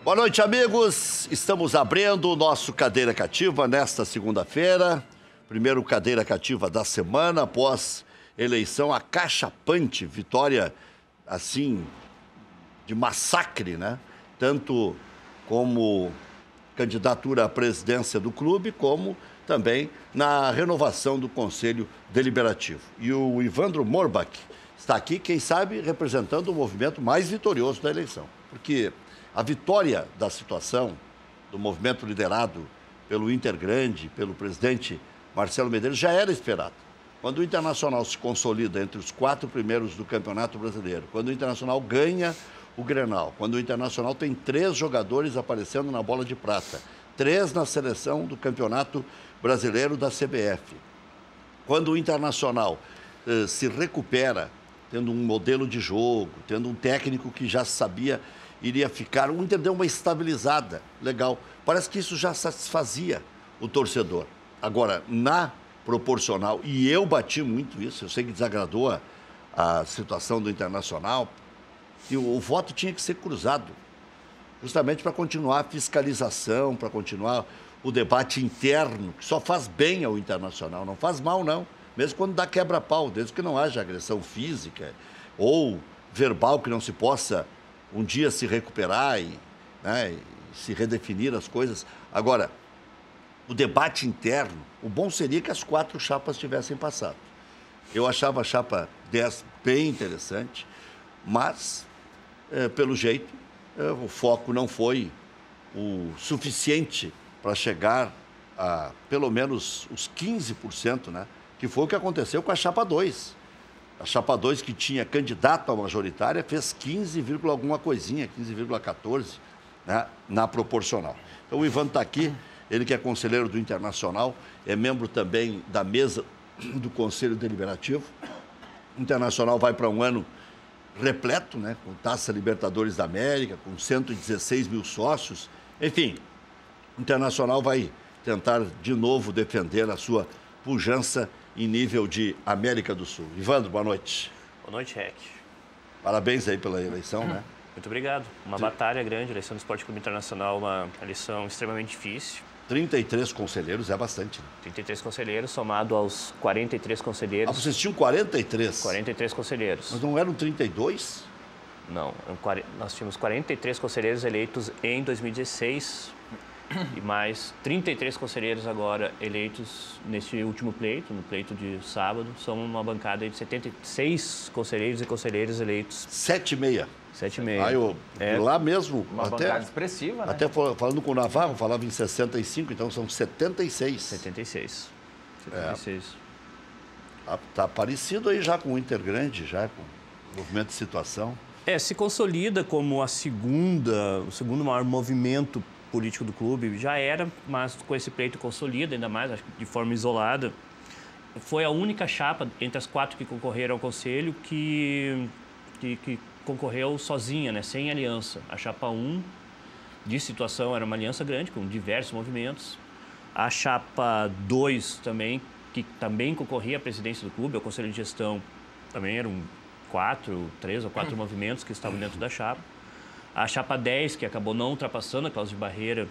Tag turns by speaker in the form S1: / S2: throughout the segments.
S1: Boa noite, amigos. Estamos abrindo o nosso Cadeira Cativa nesta segunda-feira. Primeiro Cadeira Cativa da semana, após eleição acachapante, vitória, assim, de massacre, né? Tanto como candidatura à presidência do clube, como também na renovação do Conselho Deliberativo. E o Ivandro Morbach está aqui, quem sabe, representando o movimento mais vitorioso da eleição. Porque a vitória da situação, do movimento liderado pelo Inter Grande, pelo presidente Marcelo Medeiros, já era esperada. Quando o Internacional se consolida entre os 4 primeiros do Campeonato Brasileiro, quando o Internacional ganha o Grenal, quando o Internacional tem 3 jogadores aparecendo na bola de prata, 3 na seleção do Campeonato Brasileiro da CBF, quando o Internacional se recupera, tendo um modelo de jogo, tendo um técnico que já sabia iria ficar, o Inter deu uma estabilizada, legal. Parece que isso já satisfazia o torcedor. Agora, na proporcional, e eu bati muito isso, eu sei que desagradou a situação do Internacional, e o voto tinha que ser cruzado, justamente para continuar a fiscalização, para continuar o debate interno, que só faz bem ao Internacional, não faz mal, não. Mesmo quando dá quebra-pau, desde que não haja agressão física ou verbal, que não se possa um dia se recuperar e se redefinir as coisas. Agora, o debate interno, o bom seria que as 4 chapas tivessem passado. Eu achava a chapa 10 bem interessante, mas, pelo jeito, o foco não foi o suficiente para chegar a, pelo menos, os 15%, né? Que foi o que aconteceu com a chapa 2. A chapa 2, que tinha candidato à majoritária, fez 15, alguma coisinha, 15,14, né, na proporcional. Então, o Ivan está aqui, ele que é conselheiro do Internacional, é membro também da mesa do Conselho Deliberativo. O Internacional vai para um ano repleto, né, com Taça Libertadores da América, com 116 mil sócios. Enfim, o Internacional vai tentar de novo defender a sua pujança em nível de América do Sul. Ivandro, boa noite.
S2: Boa noite, Rec.
S1: Parabéns aí pela eleição, né?
S2: Muito obrigado. Uma batalha grande, a eleição do Esporte Clube Internacional, uma eleição extremamente difícil.
S1: 33 conselheiros é bastante. Né?
S2: 33 conselheiros, somado aos 43 conselheiros.
S1: Ah, vocês tinham 43?
S2: 43 conselheiros.
S1: Mas não eram 32?
S2: Não, nós tínhamos 43 conselheiros eleitos em 2016 e mais 33 conselheiros agora eleitos neste último pleito, no pleito de sábado. São uma bancada de 76 conselheiros e conselheiras eleitos.
S1: 7,6.
S2: 7,5.
S1: Aí eu lá mesmo,
S3: uma bancada expressiva, né?
S1: Até falando com o Navarro, falava em 65, então são 76.
S2: 76.
S1: Tá parecido aí já com o Inter Grande, já com o movimento de situação.
S2: Se consolida como o segundo maior movimento político do clube. Já era, mas com esse pleito consolida, ainda mais, acho que de forma isolada. Foi a única chapa entre as 4 que concorreram ao Conselho que concorreu sozinha, né, sem aliança. A chapa 1 de situação era uma aliança grande, com diversos movimentos. A chapa 2 também, que também concorria à presidência do clube, ao Conselho de Gestão, também eram 3 ou 4 movimentos que estavam dentro da chapa. A chapa 10, que acabou não ultrapassando a cláusula de barreira,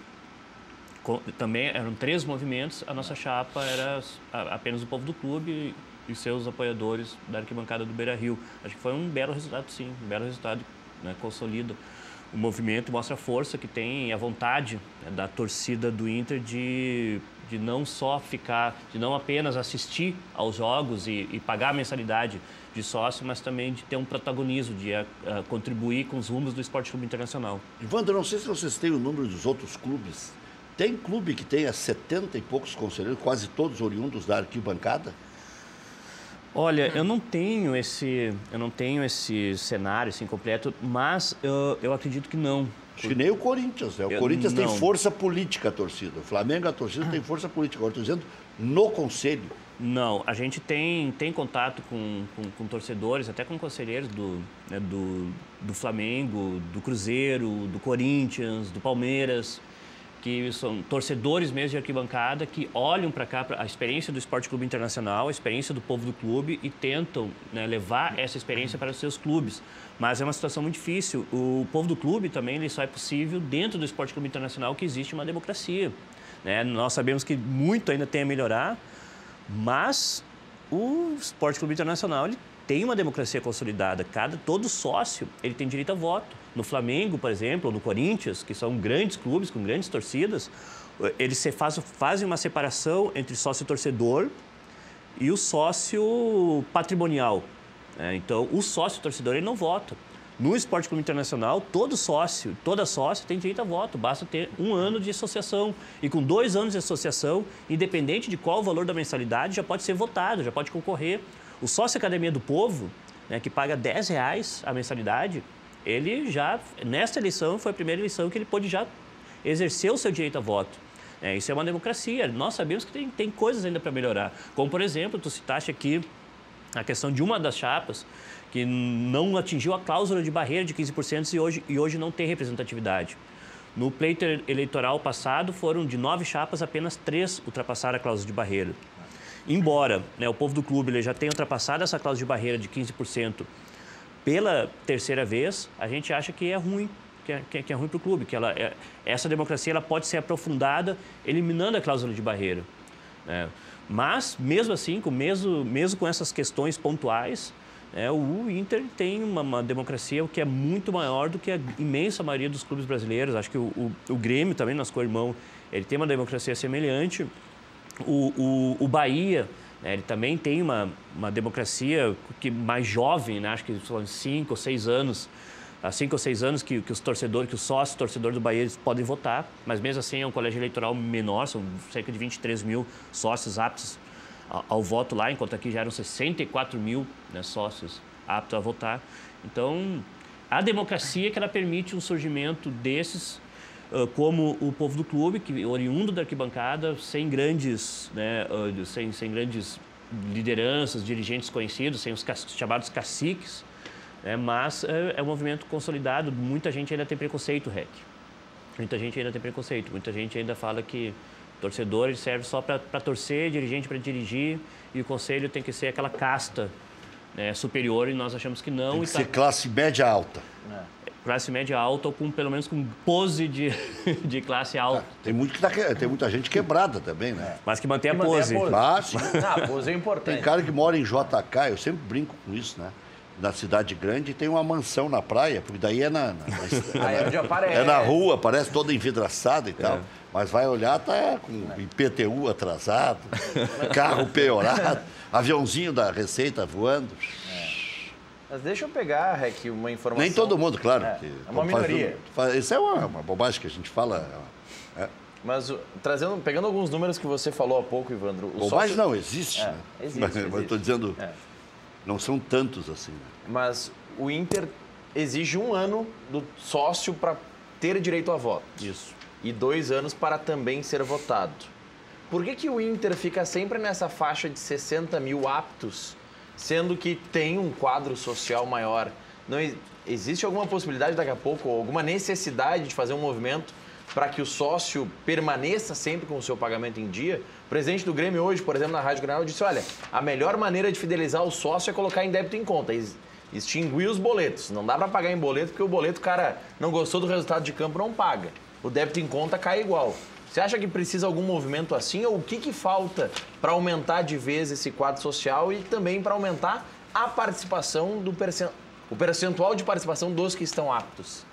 S2: também eram 3 movimentos. A nossa chapa era apenas o povo do clube e seus apoiadores da arquibancada do Beira-Rio. Acho que foi um belo resultado, sim. Um belo resultado, né? Consolida o movimento, mostra a força que tem e a vontade, né, da torcida do Inter de não só ficar, de não apenas assistir aos jogos e pagar a mensalidade de sócio, mas também de ter um protagonismo, de contribuir com os rumos do Esporte Clube Internacional.
S1: Ivandro, não sei se vocês têm o número dos outros clubes. Tem clube que tenha 70 e poucos conselheiros, quase todos oriundos da arquibancada?
S2: Olha, eu não tenho esse cenário assim completo, mas eu acredito que não.
S1: Acho que nem o Corinthians, né? O Corinthians tem força política, a torcida. O Flamengo, a torcida, tem força política. Agora, estou dizendo, no Conselho.
S2: Não, a gente tem contato com torcedores, até com conselheiros do Flamengo, do Cruzeiro, do Corinthians, do Palmeiras, que são torcedores mesmo de arquibancada, que olham para cá, para a experiência do Esporte Clube Internacional, a experiência do povo do clube e tentam, né, levar essa experiência para os seus clubes. Mas é uma situação muito difícil. O povo do clube também ele só é possível dentro do Esporte Clube Internacional, que existe uma democracia. Né? Nós sabemos que muito ainda tem a melhorar, mas o Esporte Clube Internacional ele tem uma democracia consolidada. Todo sócio ele tem direito a voto. No Flamengo, por exemplo, ou no Corinthians, que são grandes clubes com grandes torcidas, eles fazem uma separação entre sócio-torcedor e o sócio patrimonial. Então, o sócio-torcedor ele não vota. No Esporte Clube Internacional, todo sócio, toda sócia tem direito a voto. Basta ter 1 ano de associação. E com 2 anos de associação, independente de qual o valor da mensalidade, já pode ser votado, já pode concorrer. O sócio Academia do Povo, né, que paga R$10 a mensalidade, ele já, nesta eleição, foi a primeira eleição que ele pôde já exercer o seu direito a voto. Isso é uma democracia. Nós sabemos que tem coisas ainda para melhorar. Como, por exemplo, tu citaste aqui a questão de uma das chapas que não atingiu a cláusula de barreira de 15% e hoje não tem representatividade. No pleito eleitoral passado, foram de 9 chapas, apenas 3 ultrapassaram a cláusula de barreira. Embora, né, o povo do clube ele já tenha ultrapassado essa cláusula de barreira de 15%, pela terceira vez, a gente acha que é ruim, que é ruim para o clube, que essa democracia ela pode ser aprofundada eliminando a cláusula de barreira. Né? Mas, mesmo assim, mesmo com essas questões pontuais, o Inter tem uma democracia que é muito maior do que a imensa maioria dos clubes brasileiros. Acho que o Grêmio também, nosso co-irmão, ele tem uma democracia semelhante. O Bahia... Ele também tem uma democracia mais jovem, né? Acho que são 5 ou 6 anos. Há 5 ou 6 anos que os sócios torcedores do Bahia podem votar, mas mesmo assim é um colégio eleitoral menor, são cerca de 23 mil sócios aptos ao voto lá, enquanto aqui já eram 64 mil, né, sócios aptos a votar. Então, a democracia que ela permite um surgimento desses, como o povo do clube, que oriundo da arquibancada, sem grandes, né, sem grandes lideranças, dirigentes conhecidos, sem os chamados caciques, mas é um movimento consolidado. Muita gente ainda tem preconceito, REC. Muita gente ainda tem preconceito. Muita gente ainda fala que torcedor ele serve só para torcer, dirigente para dirigir, e o conselho tem que ser aquela casta, né, superior, e nós achamos que não.
S1: Tem que ser classe média alta.
S2: Classe média alta, ou pelo menos com pose de classe alta.
S1: Tem muita gente quebrada também, né?
S2: Mas que mantém a pose.
S1: Ah, sim.
S3: A pose é importante.
S1: Tem cara que mora em JK, eu sempre brinco com isso, né? Na cidade grande tem uma mansão na praia, porque daí é na rua, parece toda envidraçada e tal. Mas vai olhar, tá com IPTU atrasado, carro piorado, aviãozinho da Receita voando.
S3: Mas deixa eu pegar, Rec, uma informação...
S1: Nem todo mundo, claro.
S3: É uma minoria.
S1: Isso é uma bobagem que a gente fala.
S3: Mas pegando alguns números que você falou há pouco, Ivandro...
S1: Bobagem não, existe. Né?
S3: Existe.
S1: Mas eu estou dizendo, não são tantos assim. Né?
S3: Mas o Inter exige 1 ano do sócio para ter direito a voto.
S2: Isso.
S3: E 2 anos para também ser votado. Por que o Inter fica sempre nessa faixa de 60 mil aptos, sendo que tem um quadro social maior? Não existe alguma possibilidade daqui a pouco, ou alguma necessidade de fazer um movimento para que o sócio permaneça sempre com o seu pagamento em dia? O presidente do Grêmio hoje, por exemplo, na Rádio Grenal, disse, olha, a melhor maneira de fidelizar o sócio é colocar em débito em conta, extinguir os boletos. Não dá para pagar em boleto, porque o boleto, o cara não gostou do resultado de campo, não paga. O débito em conta cai igual. Você acha que precisa algum movimento assim, ou o que falta para aumentar de vez esse quadro social e também para aumentar a participação o percentual de participação dos que estão aptos?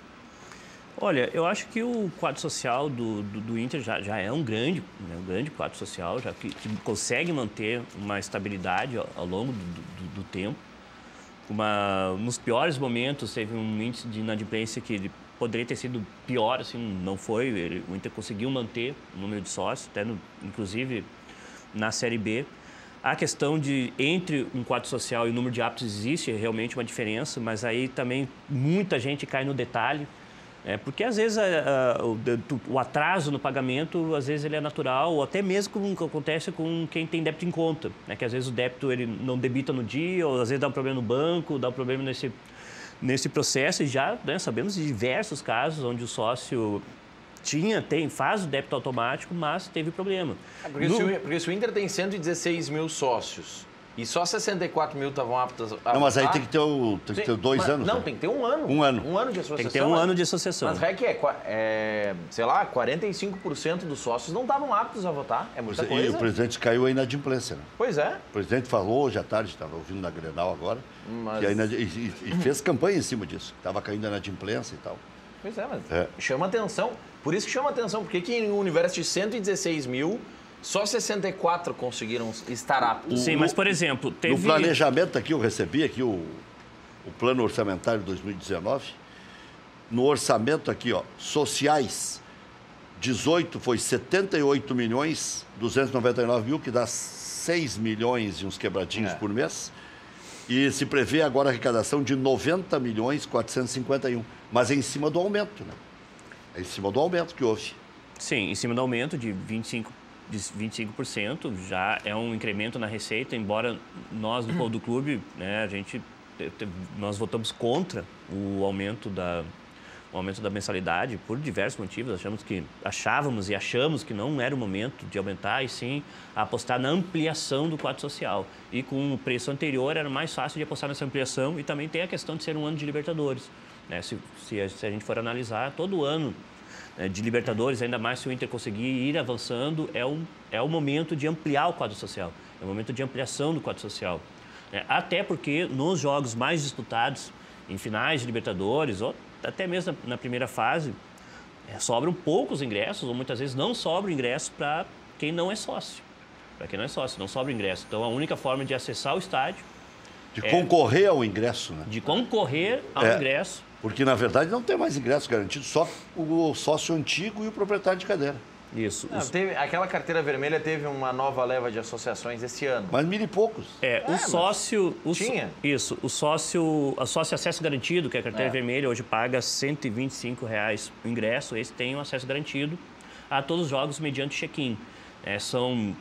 S2: Olha, eu acho que o quadro social do Inter já é um grande quadro social, já que consegue manter uma estabilidade ao longo do tempo. Nos piores momentos, teve um índice de inadimplência que ele poderia ter sido pior, assim, não foi. O Inter conseguiu manter o número de sócios, inclusive na Série B. A questão entre um quadro social e o número de aptos existe realmente uma diferença, mas aí também muita gente cai no detalhe. Porque às vezes o atraso no pagamento, às vezes ele é natural, ou até mesmo como acontece com quem tem débito em conta, né? Que às vezes o débito ele não debita no dia, ou às vezes dá um problema no banco, dá um problema nesse processo, e já, né, sabemos de diversos casos onde o sócio faz o débito automático, mas teve problema.
S3: Porque se o Inter tem 116 mil sócios e só 64 mil estavam aptos a
S1: Não, mas aí
S3: votar,
S1: tem que ter 2 anos.
S3: Não,
S1: né?
S3: tem que ter um ano.
S1: Um ano.
S3: Um ano de associação.
S2: Tem que ter um ano de associação.
S3: Mas REC sei lá, 45% dos sócios não estavam aptos a votar. É muita coisa.
S1: E o presidente caiu a inadimplência, né?
S3: Pois é.
S1: O presidente falou hoje à tarde, estava ouvindo na Grenal agora,
S3: Mas...
S1: e fez campanha em cima disso. Estava caindo a inadimplência e tal.
S3: Pois é, mas chama atenção. Por isso que chama atenção, porque que em um universo de 116 mil, só 64 conseguiram estar aptos.
S2: Sim, mas, por exemplo, teve...
S1: No planejamento aqui, eu recebi aqui o plano orçamentário de 2019. No orçamento aqui, ó, sociais, 18 foi 78 milhões 299 mil, que dá 6 milhões e uns quebradinhos por mês. E se prevê agora a arrecadação de 90 milhões 451. Mas é em cima do aumento, né? É em cima do aumento que houve.
S2: Sim, em cima do aumento de 25%, já é um incremento na receita, embora nós do clube, né, nós votamos contra o aumento da mensalidade por diversos motivos. Achávamos e achamos que não era o momento de aumentar, e sim apostar na ampliação do quadro social. E com o preço anterior era mais fácil de apostar nessa ampliação, e também tem a questão de ser um ano de Libertadores. Né? Se a gente for analisar, todo ano de Libertadores, ainda mais se o Inter conseguir ir avançando, é o momento de ampliar o quadro social, é o momento de ampliação do quadro social. Até porque nos jogos mais disputados, em finais de Libertadores, ou até mesmo na primeira fase, sobram poucos ingressos, ou muitas vezes não sobra ingresso para quem não é sócio. Para quem não é sócio, não sobra ingresso. Então, a única forma de acessar o estádio...
S1: De concorrer ao ingresso, né?
S2: De concorrer ao ingresso.
S1: Porque, na verdade, não tem mais ingresso garantido, só o sócio antigo e o proprietário de cadeira.
S2: Isso.
S3: Aquela carteira vermelha teve uma nova leva de associações esse ano.
S1: Mas 1.000 e poucos.
S2: O sócio...
S3: Tinha?
S2: Isso. O sócio acesso garantido, que é a carteira vermelha, hoje paga R$ 125 o ingresso. Esse tem um acesso garantido a todos os jogos mediante check-in. São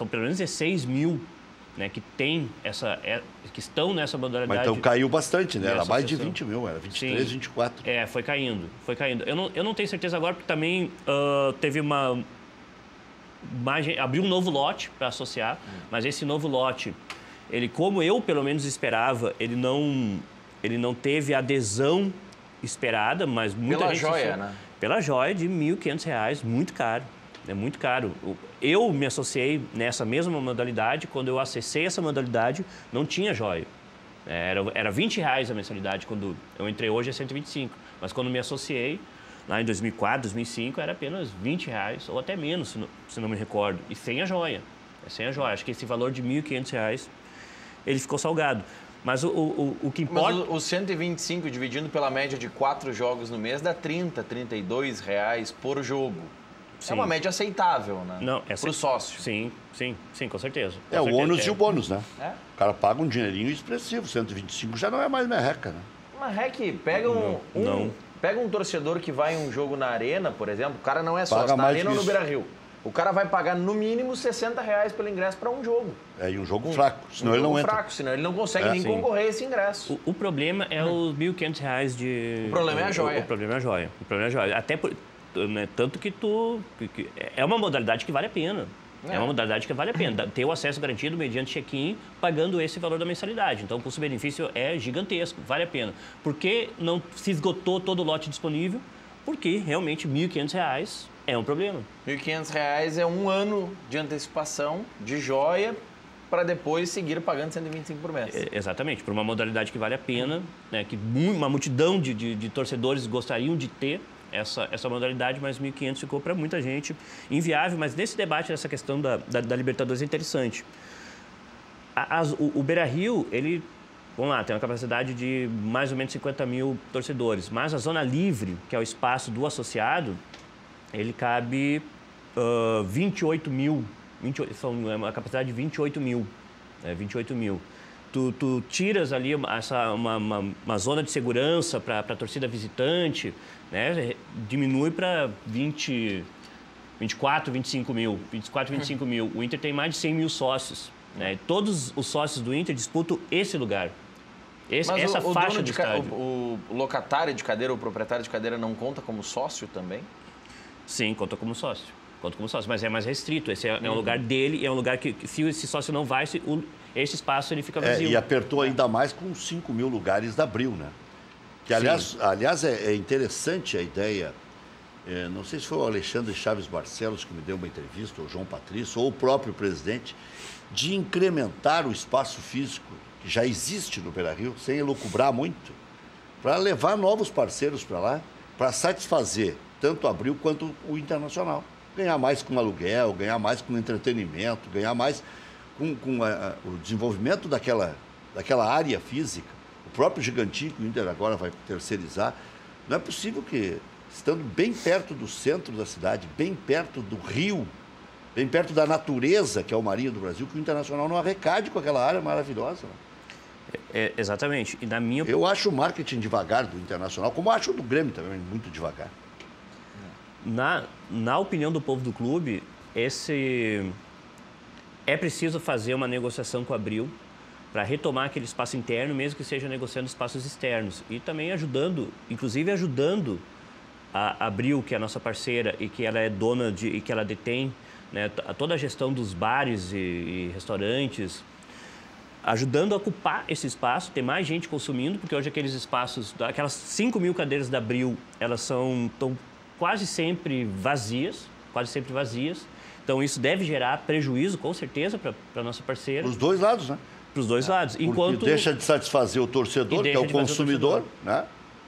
S2: pelo menos 16 mil, né, que estão nessa modalidade.
S1: Mas então caiu bastante, né? Era mais de 20 mil, era 23,
S2: Sim.
S1: 24.
S2: Foi caindo. Eu não tenho certeza agora, porque também teve abriu um novo lote para associar, mas esse novo lote, ele, como eu pelo menos esperava, ele não teve a adesão esperada, mas muita gente...
S3: Pela joia, né?
S2: Pela joia de R$ 1.500, muito caro. É muito caro. Eu me associei nessa mesma modalidade. Quando eu acessei essa modalidade, não tinha joia. Era R$20 a mensalidade. Quando eu entrei hoje é 125. Mas quando me associei, lá em 2004, 2005, era apenas R$20, ou até menos, se não me recordo. E sem a joia. Sem a joia. Acho que esse valor de R$ 1.500, ele ficou salgado. Mas o que importa...
S3: Mas o 125 dividindo pela média de 4 jogos no mês dá R$30, R$32 por jogo. Sim. É uma média aceitável, né?
S2: Não,
S3: para o sócio.
S2: Sim, com certeza.
S1: O ônus e o bônus, né?
S3: O
S1: cara paga um dinheirinho expressivo, 125 já não é mais merreca, né?
S3: Uma REC, pega pega um torcedor que vai em um jogo na Arena, por exemplo, o cara não é sócio, na Arena ou no Beira-Rio. O cara vai pagar no mínimo R$60 pelo ingresso para um jogo.
S1: E um jogo fraco, senão ele não entra.
S3: Senão ele não consegue nem concorrer a esse ingresso.
S2: O problema é os R$1.500 de...
S3: O problema é a joia.
S2: O problema é a joia. Até né, tanto que é uma modalidade que vale a pena. É uma modalidade que vale a pena. Ter o acesso garantido mediante check-in, pagando esse valor da mensalidade. Então, o custo-benefício é gigantesco, vale a pena. Por que não se esgotou todo o lote disponível? Porque, realmente, R$1.500 é um problema.
S3: R$1.500 é um ano de antecipação de joia para depois seguir pagando 125 por mês.
S2: Exatamente. Por uma modalidade que vale a pena, né, que uma multidão de torcedores gostariam de ter essa modalidade, mas 1.500 ficou para muita gente inviável. Mas nesse debate, essa questão da Libertadores é interessante. O Beira-Rio, ele, vamos lá, tem uma capacidade de mais ou menos 50 mil torcedores, mas a zona livre, que é o espaço do associado, ele cabe 28 mil, é uma capacidade de 28 mil. 28 mil. Tu tiras ali uma zona de segurança para a torcida visitante, né? Diminui para 24, 25 mil. 24, 25 mil. O Inter tem mais de 100 mil sócios. Né? Todos os sócios do Inter disputam esse lugar. Essa faixa do estádio.
S3: O locatário de cadeira, o proprietário de cadeira não conta como sócio também?
S2: Sim, conta como sócio. Mas é mais restrito. Esse é um lugar dele, é um lugar que, se esse sócio não vai, esse espaço ele fica vazio.
S1: E apertou ainda mais com 5 mil lugares da Abril, né? Que, aliás é interessante a ideia, não sei se foi o Alexandre Chaves Barcelos que me deu uma entrevista, ou o João Patrício, ou o próprio presidente, de incrementar o espaço físico que já existe no Beira-Rio, sem elucubrar muito, para levar novos parceiros para lá, para satisfazer tanto o Abril quanto o Internacional. Ganhar mais com aluguel, ganhar mais com entretenimento, ganhar mais com o desenvolvimento daquela área física. O próprio Gigantinho, que o Inter agora vai terceirizar. Não é possível que, estando bem perto do centro da cidade, bem perto do rio, bem perto da natureza, que é o Marinho do Brasil, que o Internacional não arrecade com aquela área maravilhosa.
S2: Exatamente. E na minha...
S1: Eu acho o marketing devagar do Internacional, como acho o do Grêmio também, muito devagar.
S2: Na opinião do povo do clube, é preciso fazer uma negociação com o Abril para retomar aquele espaço interno, mesmo que seja negociando espaços externos. E também inclusive ajudando a Abril, que é a nossa parceira e que ela é dona e que ela detém, né, toda a gestão dos bares e restaurantes, ajudando a ocupar esse espaço, ter mais gente consumindo, porque hoje aqueles espaços, aquelas 5 mil cadeiras da Abril, elas estão quase sempre vazias. Então, isso deve gerar prejuízo, com certeza, para a nossa parceira.
S1: Para os dois lados, né?
S2: Para os dois lados.
S1: Porque deixa de satisfazer o torcedor, que é o consumidor, né?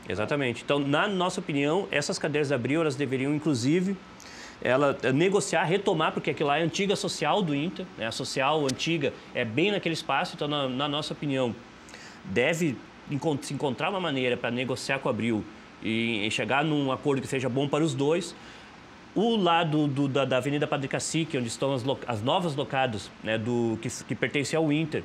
S2: Exatamente. Então, na nossa opinião, essas cadeiras da Abril, elas deveriam, inclusive, negociar, retomar, porque aquilo lá é a antiga social do Inter, né? A social antiga é bem naquele espaço. Então, na nossa opinião, deve se encontrar uma maneira para negociar com a Abril e chegar num acordo que seja bom para os dois. O lado da Avenida Padre Cacique, onde estão as novas locadas, né, que pertencem ao Inter,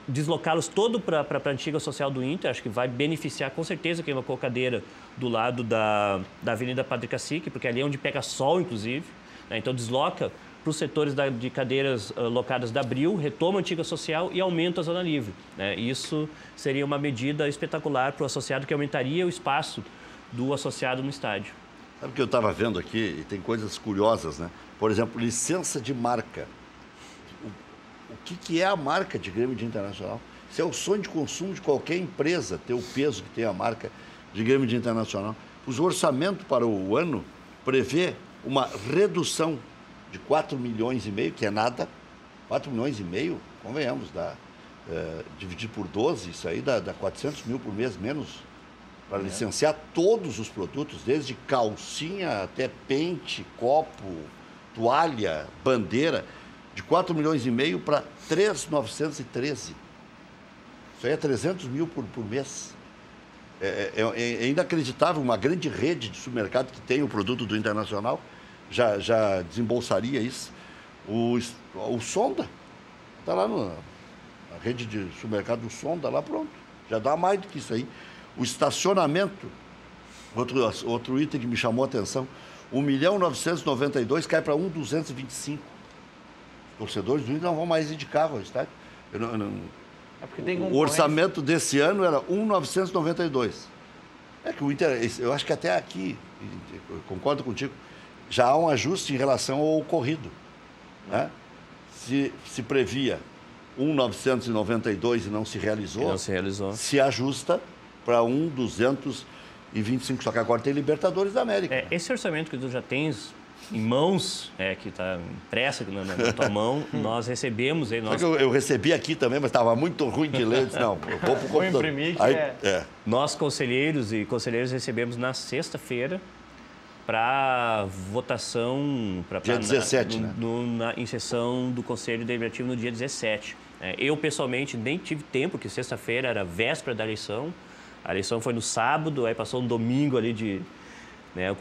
S2: deslocá-los todo para a antiga social do Inter, acho que vai beneficiar com certeza quem locou cadeira do lado da Avenida Padre Cacique, porque ali é onde pega sol, inclusive, né? Então desloca para os setores de cadeiras locadas da Abril, retoma a antiga social e aumenta a zona livre, né? Isso seria uma medida espetacular para o associado, que aumentaria o espaço do associado no estádio.
S1: Sabe o que eu estava vendo aqui? E tem coisas curiosas, né? Por exemplo, licença de marca. O que é a marca de Grêmio de Internacional? Isso é o sonho de consumo de qualquer empresa, ter o peso que tem a marca de Grêmio de Internacional. O orçamento para o ano prevê uma redução de 4,5 milhões, que é nada. 4,5 milhões, convenhamos, dividir por 12, isso aí dá 400 mil por mês menos, para licenciar todos os produtos, desde calcinha até pente, copo, toalha, bandeira, de 4,5 milhões para 3,913. Isso aí é 300 mil por mês. É inacreditável, uma grande rede de supermercado que tem o produto do Internacional já desembolsaria isso. O Sonda está lá na rede de supermercado do Sonda, lá pronto. Já dá mais do que isso aí. O estacionamento, outro item que me chamou a atenção, 1.992.000 cai para 1.225. Os torcedores do Inter não vão mais ir de carro ao estádio. O orçamento desse ano era 1.992. É que o Inter, eu acho que até aqui, eu concordo contigo, já há um ajuste em relação ao ocorrido, né? Se previa 1.992 e não se realizou, se ajusta para 1.225, só que agora tem Libertadores da América.
S2: Esse orçamento que tu já tens em mãos, que está impresso na tua mão, nós recebemos...
S1: Eu recebi aqui também, mas estava muito ruim de ler. Eu disse, não, eu vou para o computador.
S3: Vou imprimir,
S2: Nós, conselheiros e conselheiras, recebemos na sexta-feira para votação...
S1: Dia 17, né?
S2: Em sessão do Conselho Deliberativo no dia 17. Eu, pessoalmente, nem tive tempo, porque sexta-feira era véspera da eleição. A eleição foi no sábado, aí passou um domingo ali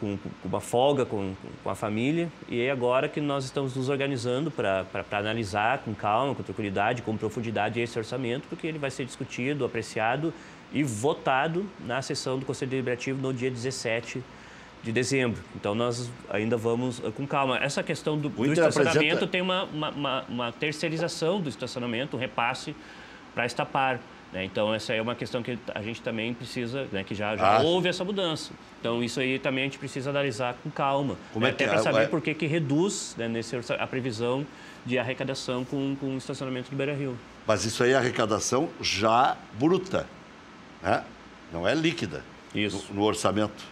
S2: com uma folga com a família. E é agora que nós estamos nos organizando para analisar com calma, com tranquilidade, com profundidade esse orçamento, porque ele vai ser discutido, apreciado e votado na sessão do Conselho Deliberativo no dia 17 de dezembro. Então, nós ainda vamos com calma. Essa questão do estacionamento tem uma terceirização do estacionamento, um repasse para a Estapar. né? Então, essa é uma questão que a gente também precisa, né, que já houve essa mudança. Então, isso aí também a gente precisa analisar com calma.
S1: Como é
S2: até
S1: que
S2: para saber por que reduz, né, a previsão de arrecadação com o estacionamento do Beira-Rio.
S1: Mas isso aí é arrecadação já bruta, né? Não é líquida.
S2: Isso.
S1: No orçamento.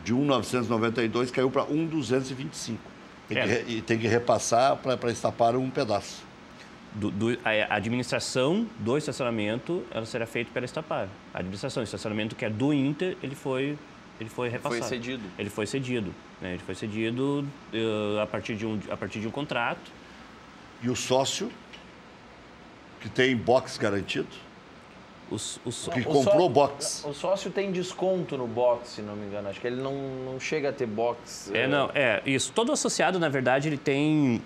S1: De 1.992 caiu para 1.225. E tem que repassar para estapar um pedaço.
S2: A administração do estacionamento, ela será feita pela Estapar. A administração, o estacionamento que é do Inter, ele foi repassado.
S3: Foi cedido.
S2: Ele foi cedido. Né? Ele foi cedido a partir de um contrato.
S1: E o sócio, que tem box garantido, que comprou box.
S3: O sócio tem desconto no box, se não me engano. Acho que ele não chega a ter box.
S2: Isso. Todo associado, na verdade, ele tem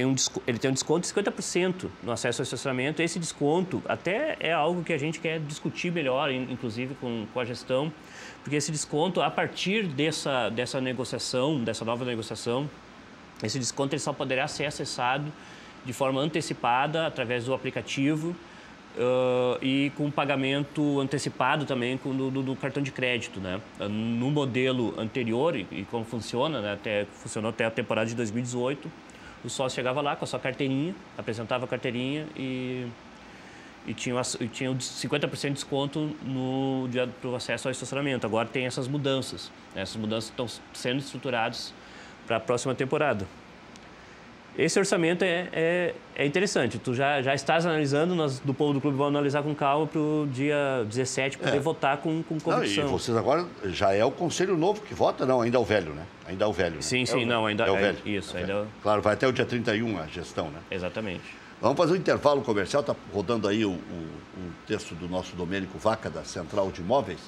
S2: um desconto de 50% no acesso ao estacionamento. Esse desconto até é algo que a gente quer discutir melhor, inclusive com a gestão, porque esse desconto, a partir dessa nova negociação, esse desconto ele só poderá ser acessado de forma antecipada através do aplicativo. E com pagamento antecipado também do cartão de crédito, né? No modelo anterior, e como funciona, né? Funcionou até a temporada de 2018, o sócio chegava lá com a sua carteirinha, apresentava a carteirinha e tinha 50% de desconto no acesso ao estacionamento. Agora tem essas mudanças, né? Essas mudanças estão sendo estruturadas para a próxima temporada. Esse orçamento é interessante. Tu já estás analisando, nós do Povo do Clube vamos analisar com calma para o dia 17 poder votar com convicção.
S1: E vocês agora já é o Conselho Novo que vota? Não, ainda é o velho, né? Ainda é o velho. Né?
S2: Sim, não, ainda
S1: é o velho.
S2: Isso,
S1: ainda. Claro, vai até o dia 31 a gestão, né?
S2: Exatamente.
S1: Vamos fazer um intervalo comercial, está rodando aí o texto do nosso Domênico Vaca, da Central de Imóveis,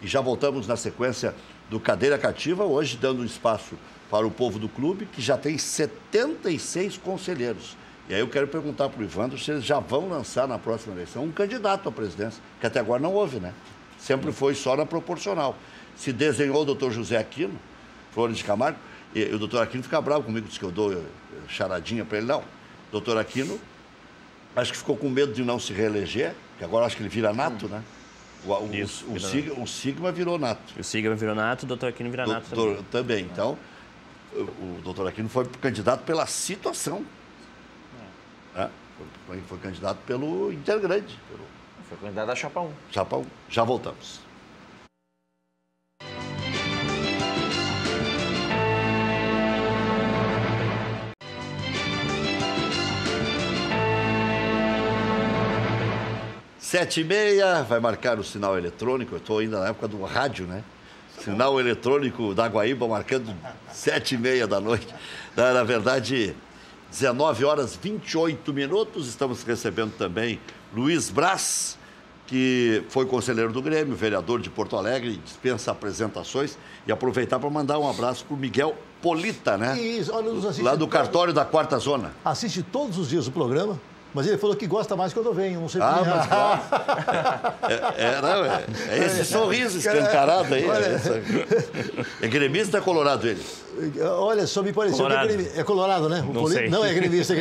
S1: e já voltamos na sequência do Cadeira Cativa, hoje dando um espaço para o Povo do Clube, que já tem 76 conselheiros. E aí eu quero perguntar para o Ivandro se eles já vão lançar na próxima eleição um candidato à presidência, que até agora não houve, né? Sempre foi só na proporcional. Se desenhou o doutor José Aquino, Flores de Camargo, e o doutor Aquino fica bravo comigo, diz que eu dou charadinha para ele. Não, o doutor Aquino, acho que ficou com medo de não se reeleger, que agora acho que ele vira nato, né? O Sigma virou nato.
S2: O Sigma virou nato, o doutor Aquino vira nato
S1: também. Então, o doutor Aquino foi candidato pela situação. Foi candidato pelo Intergrande.
S3: Foi candidato a Chapa 1.
S1: Chapa 1. Já voltamos. Sete e meia, vai marcar o sinal eletrônico. Eu estou ainda na época do rádio, né? Sinal eletrônico da Guaíba marcando 7h30 da noite. Na verdade, 19h28. Estamos recebendo também Luiz Braz, que foi conselheiro do Grêmio, vereador de Porto Alegre, dispensa apresentações. E aproveitar para mandar um abraço para o Miguel Polita, né?
S4: Isso, olha,
S1: lá do cartório da Quarta Zona.
S4: Assiste todos os dias o programa. Mas ele falou que gosta mais quando eu venho, não sei
S1: por quê. Mas claro. É esse sorriso escancarado aí. É gremista ou é colorado ele?
S4: Olha, só me pareceu
S2: colorado.
S4: Que é gremista. É colorado, né? Não, é gremista.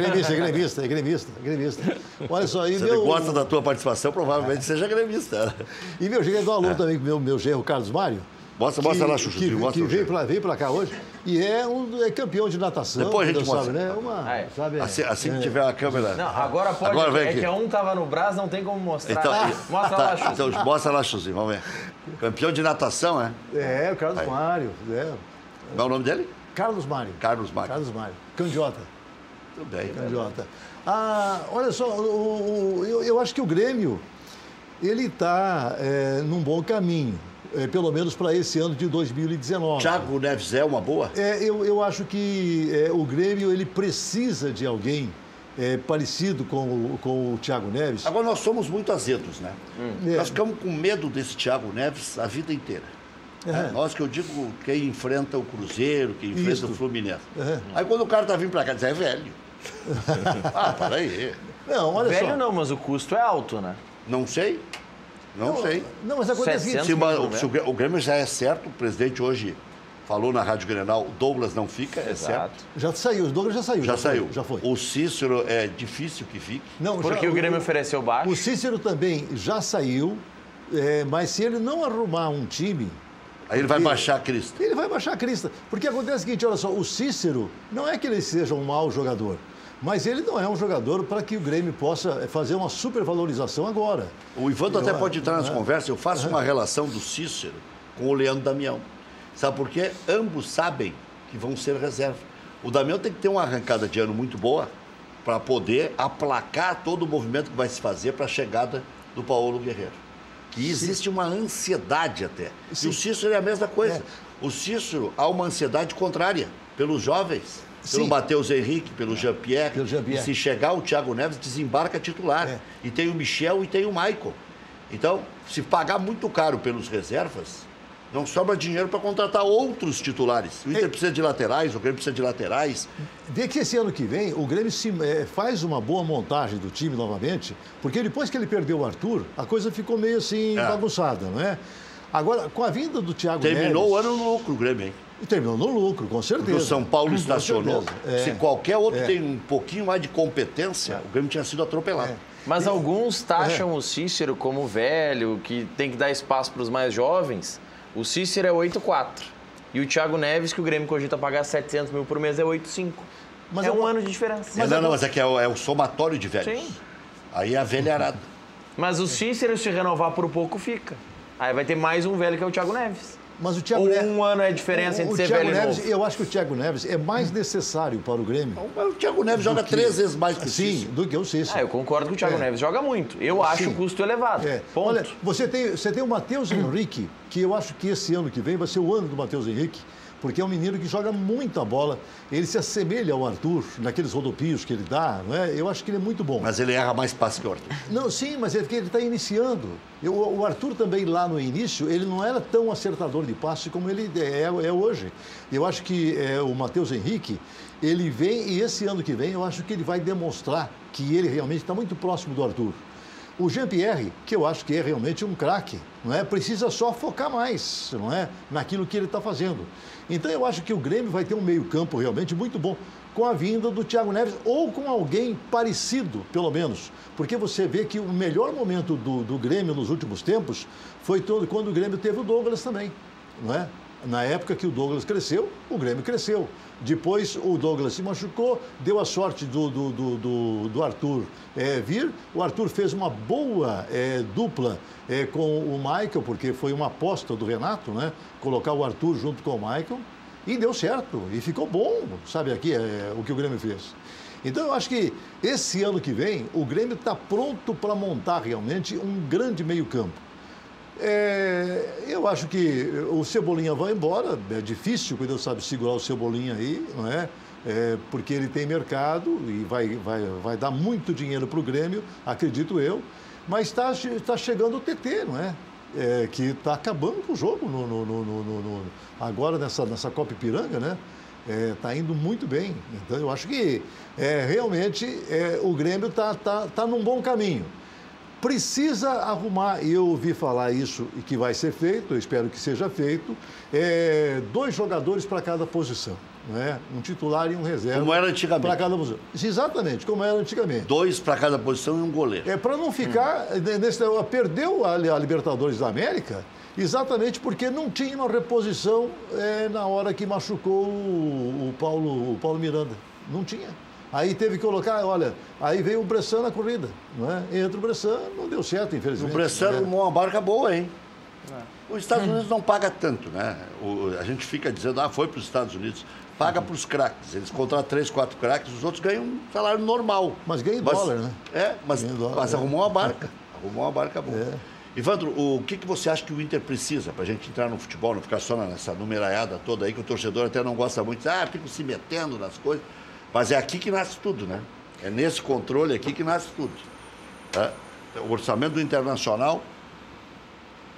S4: Olha só, e
S1: se ele gosta da tua participação, provavelmente seja gremista.
S4: E meu genro, um alô também com meu genro, Carlos Mário.
S1: Mostra lá, Chuchu.
S4: Que veio pra cá hoje e é campeão de natação.
S1: Depois a gente mostra.
S4: Sabe, né?
S1: Sabe, assim que tiver a câmera...
S3: Não, agora pode. Agora que um tava no Brás, não tem como mostrar.
S1: Então,
S3: mostra lá, Chuchu.
S1: Então, mostra lá, Chuchu, vamos ver. Campeão de natação, é?
S4: É, o Carlos Mário.
S1: Qual é o nome dele?
S4: Carlos Mário.
S1: Carlos Mário.
S4: Candiota.
S1: Tudo bem.
S4: Candiota. Olha só, eu acho que o Grêmio, ele está num bom caminho. Pelo menos para esse ano de 2019.
S1: Thiago Neves é uma boa?
S4: Eu acho que o Grêmio ele precisa de alguém parecido com o Thiago Neves.
S1: Agora, nós somos muito azedos, né? Nós ficamos com medo desse Thiago Neves a vida inteira. Nós que eu digo, quem enfrenta o Cruzeiro, quem enfrenta o Fluminense. Aí quando o cara tá vindo para cá, diz, é velho. Para aí.
S4: Não, olha
S3: velho
S4: só.
S3: Não, mas o custo é alto, né?
S1: Não sei. Não sei.
S4: Não, mas acontece
S1: se o Grêmio já é certo, o presidente hoje falou na Rádio Grenal, o Douglas não fica, é certo?
S4: Já saiu, o Douglas já saiu.
S1: Já saiu.
S4: Já foi.
S1: O Cícero é difícil que fique.
S4: Não,
S3: Porque o Grêmio ofereceu baixo.
S4: O Cícero também já saiu, mas se ele não arrumar um time...
S1: Aí ele vai baixar a crista.
S4: Ele vai baixar a crista. Porque acontece o seguinte, olha só, o Cícero não é que ele seja um mau jogador, mas ele não é um jogador para que o Grêmio possa fazer uma supervalorização agora.
S1: O Ivandro até pode entrar nas conversas. Eu faço uma relação do Cícero com o Leandro Damião. Sabe por quê? Ambos sabem que vão ser reserva. O Damião tem que ter uma arrancada de ano muito boa para poder aplacar todo o movimento que vai se fazer para a chegada do Paulo Guerreiro. Que existe uma ansiedade até. Sim. E o Cícero é a mesma coisa. O Cícero há uma ansiedade contrária pelos jovens, pelo Matheus Henrique, pelo Jean-Pierre. E se chegar o Thiago Neves, desembarca titular. E tem o Michel e tem o Maicon. Então, se pagar muito caro pelos reservas, não sobra dinheiro para contratar outros titulares. O Inter precisa de laterais, o Grêmio precisa de laterais.
S4: Vê que esse ano que vem o Grêmio faz uma boa montagem do time novamente, porque depois que ele perdeu o Arthur, a coisa ficou meio assim bagunçada, não é? Agora, com a vinda do Thiago Neves...
S1: Terminou o ano no lucro, o Grêmio, hein?
S4: Terminou no lucro, com certeza.
S1: Porque o São Paulo estacionou. Se qualquer outro tem um pouquinho mais de competência, o Grêmio tinha sido atropelado.
S3: Mas alguns taxam o Cícero como velho, que tem que dar espaço para os mais jovens. O Cícero é 8,4. E o Thiago Neves, que o Grêmio cogita pagar 700 mil por mês, é 8,5. Mas é um ano de diferença.
S1: Mas é que é o somatório de velhos. Sim. Aí é a velharada.
S3: Mas o Cícero, se renovar por pouco, fica. Aí vai ter mais um velho que é o Thiago Neves.
S4: Mas o Thiago
S3: Neves, um ano é a diferença entre ser velho e novo.
S4: Eu acho que o Thiago Neves é mais necessário para o Grêmio.
S1: O Thiago Neves joga 3 vezes mais que o Cícero.
S4: Do que o Cícero.
S3: Eu concordo que o Thiago Neves joga muito. Eu acho o custo elevado. Ponto.
S4: Olha, você tem o Matheus Henrique, que eu acho que esse ano que vem vai ser o ano do Matheus Henrique, porque é um menino que joga muita bola. Ele se assemelha ao Arthur, naqueles rodopios que ele dá, não é? Eu acho que ele é muito bom.
S1: Mas ele erra mais passe que o Arthur.
S4: Não, sim, mas é porque ele está iniciando. O Arthur também, lá no início, ele não era tão acertador de passe como ele é hoje. Eu acho que o Matheus Henrique, ele vem, e esse ano que vem, eu acho que ele vai demonstrar que ele realmente está muito próximo do Arthur. O Jean-Pierre, que eu acho que é realmente um craque, não é? Precisa só focar mais, não é? Naquilo que ele está fazendo. Então eu acho que o Grêmio vai ter um meio-campo realmente muito bom com a vinda do Thiago Neves ou com alguém parecido, pelo menos. Porque você vê que o melhor momento do Grêmio nos últimos tempos foi quando o Grêmio teve o Douglas também, não é? Na época que o Douglas cresceu, o Grêmio cresceu. Depois o Douglas se machucou, deu a sorte do Arthur vir. O Arthur fez uma boa dupla com o Michael, porque foi uma aposta do Renato, né? Colocar o Arthur junto com o Michael. E deu certo, e ficou bom, sabe, aqui o que o Grêmio fez. Então eu acho que esse ano que vem, o Grêmio está pronto para montar realmente um grande meio-campo. Eu acho que o Cebolinha vai embora, é difícil, quando sabe segurar o Cebolinha aí, não é? Porque ele tem mercado e vai dar muito dinheiro para o Grêmio, acredito eu, mas está chegando o TT, não é? Que está acabando com o jogo agora nessa Copa Ipiranga, né? Está indo muito bem. Então eu acho que realmente o Grêmio está num bom caminho. Precisa arrumar, e eu ouvi falar isso e que vai ser feito, eu espero que seja feito, 2 jogadores para cada posição, né? Um titular e um reserva.
S1: Como era antigamente.
S4: Para cada posição. Exatamente, como era antigamente.
S1: 2 para cada posição e um goleiro.
S4: Para não ficar... Perdeu a Libertadores da América exatamente porque não tinha uma reposição na hora que machucou o Paulo Miranda. Não tinha. Aí teve que colocar, olha, aí veio o Bressan na corrida, não é? Entra o Bressan, não deu certo, infelizmente.
S1: O Bressan arrumou uma barca boa, hein? Os Estados Unidos não paga tanto, né? A gente fica dizendo, foi para os Estados Unidos. Paga para os craques. Eles contratam 3, 4 craques, os outros ganham um salário normal.
S4: Mas ganha em dólar, né?
S1: Mas arrumou uma barca. Arrumou uma barca boa. Ivandro, o que você acha que o Inter precisa para a gente entrar no futebol, não ficar só nessa numeraiada toda aí, que o torcedor até não gosta muito, ficam se metendo nas coisas. Mas é aqui que nasce tudo, né? É nesse controle aqui que nasce tudo. O orçamento do Internacional,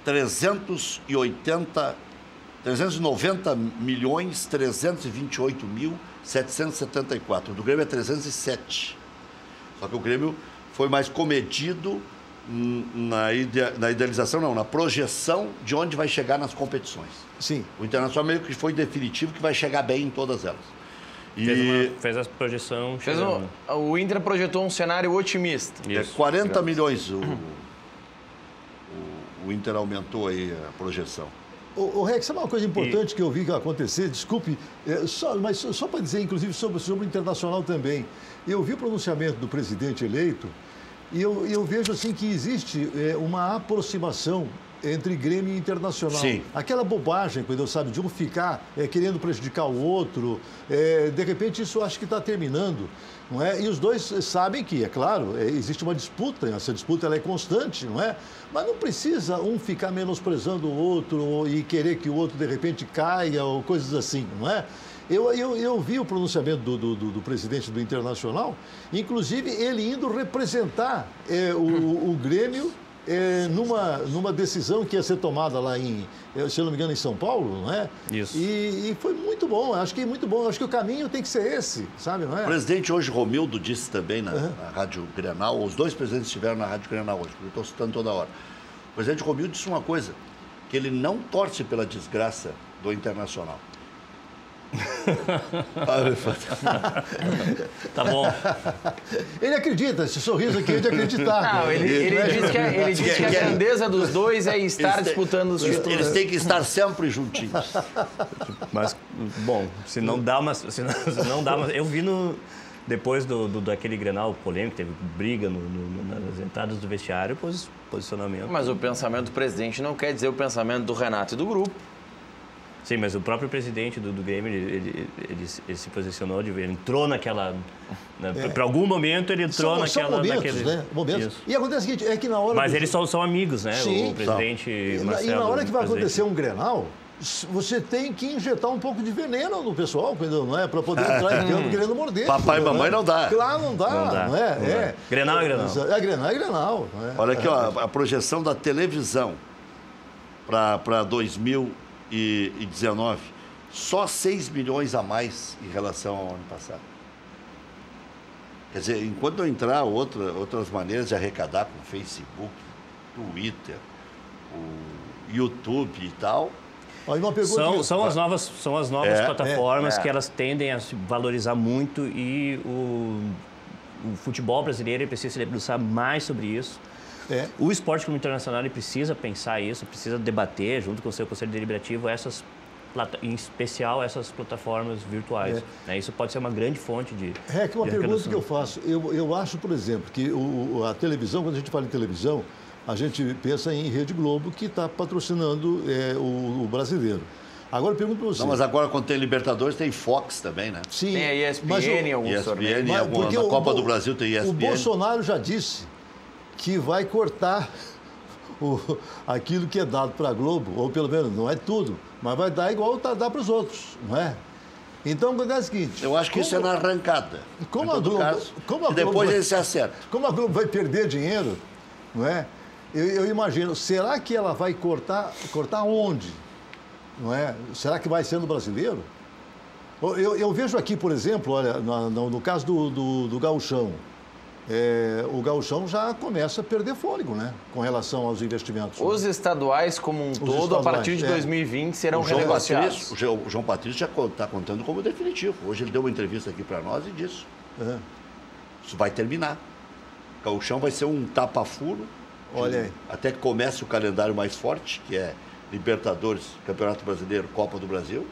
S1: 390.328.774. O do Grêmio é 307. Só que o Grêmio foi mais comedido na idealização, não, na projeção de onde vai chegar nas competições.
S4: Sim.
S1: O Internacional meio que foi definitivo que vai chegar bem em todas elas.
S2: Fez a projeção.
S3: O Inter projetou um cenário otimista.
S2: Isso.
S1: 40 milhões o Inter aumentou aí a projeção.
S4: O Rex, sabe uma coisa importante que eu vi acontecer? Desculpe, mas só para dizer, inclusive, sobre o Internacional também. Eu vi o pronunciamento do presidente eleito e eu vejo assim que existe uma aproximação entre Grêmio e Internacional.
S1: Sim.
S4: Aquela bobagem, quando eu sabe, de um ficar querendo prejudicar o outro, de repente isso acho que está terminando. Não é? E os dois sabem que, é claro, existe uma disputa, essa disputa ela é constante, não é? Mas não precisa um ficar menosprezando o outro e querer que o outro, de repente, caia ou coisas assim, não é? Eu vi o pronunciamento do presidente do Internacional, inclusive ele indo representar o Grêmio numa decisão que ia ser tomada lá se eu não me engano, em São Paulo, não é?
S2: Isso.
S4: E foi muito bom, acho que é muito bom. Acho que o caminho tem que ser esse, sabe, não é?
S1: O presidente hoje, Romildo, disse também na Rádio Grenal, os dois presidentes estiveram na Rádio Grenal hoje, porque eu estou citando toda hora. O presidente Romildo disse uma coisa, que ele não torce pela desgraça do Internacional.
S2: Tá bom.
S4: Ele acredita, esse sorriso aqui é de acreditar.
S3: Não, ele diz que a grandeza dos dois é estar disputando os títulos.
S1: Eles têm que estar sempre juntinhos.
S2: Mas, bom, se não dá uma... Eu vi depois daquele Grenal polêmico, teve briga nas entradas do vestiário, posicionamento.
S3: Mas o pensamento do presidente não quer dizer o pensamento do Renato e do grupo.
S2: Sim, mas o próprio presidente do Grêmio, ele se posicionou, ele entrou naquela... Para algum momento ele entrou
S4: são momentos, né? Momentos. E acontece o seguinte, é que na hora...
S2: Mas eles são amigos, né?
S4: Sim,
S2: o presidente Marcelo...
S4: E na hora que vai acontecer um Grenal, você tem que injetar um pouco de veneno no pessoal, não é? Para poder entrar em campo querendo morder.
S1: Papai e mamãe não dá.
S4: Claro, não dá. Não é?
S2: Grenal é Grenal.
S4: É Grenal é Grenal.
S1: Olha aqui, ó, a projeção da televisão para 2019, só 6 milhões a mais em relação ao ano passado. Quer dizer, enquanto não entrar outras maneiras de arrecadar com Facebook, Twitter, o YouTube e tal...
S2: São as novas plataformas que elas tendem a se valorizar muito e o futebol brasileiro precisa se debruçar mais sobre isso. O Esporte Clube Internacional ele precisa pensar isso, precisa debater junto com o seu Conselho Deliberativo em especial essas plataformas virtuais. Isso pode ser uma grande fonte de
S4: uma pergunta que eu faço. Eu acho, por exemplo, que a televisão, quando a gente fala em televisão, a gente pensa em Rede Globo, que está patrocinando o brasileiro. Agora eu pergunto para você.
S1: Não, mas agora quando tem Libertadores tem Fox também, né?
S4: Sim.
S3: Tem a ESPN, alguns torneios.
S1: Na Copa do Brasil tem ESPN.
S4: O Bolsonaro já disse que vai cortar aquilo que é dado para a Globo, ou pelo menos não é tudo, mas vai dar igual dá para os outros, não é? Então, acontece o seguinte...
S1: Eu acho que isso é na arrancada.
S4: Como a Globo...
S1: E depois ele se acerta.
S4: Como a Globo vai perder dinheiro, não é? Eu imagino, será que ela vai cortar onde? Não é? Será que vai ser no brasileiro? Eu vejo aqui, por exemplo, olha, no caso do Gauchão, o Gauchão já começa a perder fôlego, né? Com relação aos investimentos.
S3: Os estaduais como um todo, a partir de 2020, serão renegociados.
S1: O João Patrício já está contando como definitivo. Hoje ele deu uma entrevista aqui para nós e disse. Isso vai terminar. O Gauchão vai ser um tapa-furo.
S4: Olha aí.
S1: Até que comece o calendário mais forte, que é Libertadores, Campeonato Brasileiro, Copa do Brasil.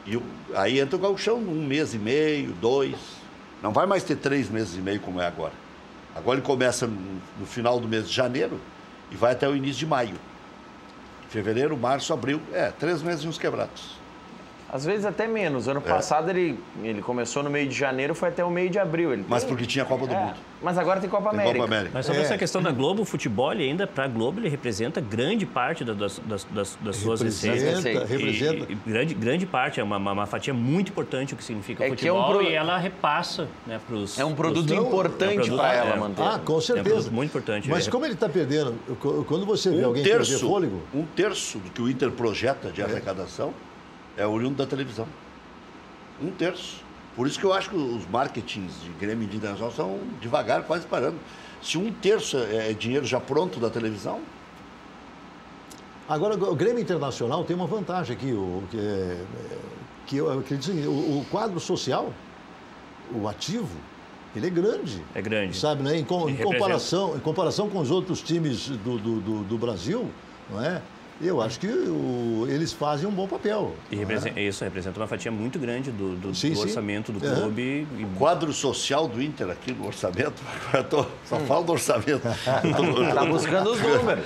S1: E aí entra o Gauchão 1 mês e meio, 2. Não vai mais ter 3 meses e meio como é agora. Agora ele começa no final do mês de janeiro e vai até o início de maio. Fevereiro, março, abril, 3 meses e uns quebrados.
S3: Às vezes até menos. Ano passado ele começou no meio de janeiro, foi até o meio de abril.
S1: Mas porque tinha a Copa do Mundo.
S3: Mas agora tem Copa América.
S2: Mas sobre essa questão da Globo, o futebol, ainda para a Globo, ele representa grande parte das suas receitas.
S4: Representa.
S2: Grande parte, é uma fatia muito importante o que significa o futebol e ela repassa, né, para os...
S3: É um produto importante para ela manter.
S4: Com certeza.
S2: É um produto muito importante.
S4: Mas como ele está perdendo, quando você vê alguém perder fôlego...
S1: 1/3 do que o Inter projeta de arrecadação é oriundo da televisão. 1/3. Por isso que eu acho que os marketings de Grêmio e de Internacional são devagar, quase parando. se 1/3 é dinheiro já pronto da televisão?
S4: Agora, o Grêmio Internacional tem uma vantagem aqui, que eu acredito assim, o quadro social, o ativo, ele é grande.
S2: É grande.
S4: Sabe, né? Em comparação com os outros times do Brasil, não é? Eu acho que eles fazem um bom papel.
S2: E isso representa uma fatia muito grande do orçamento do
S4: Uhum.
S2: clube.
S1: O quadro social do Inter aqui no orçamento, agora só falo do orçamento.
S3: Está buscando os números.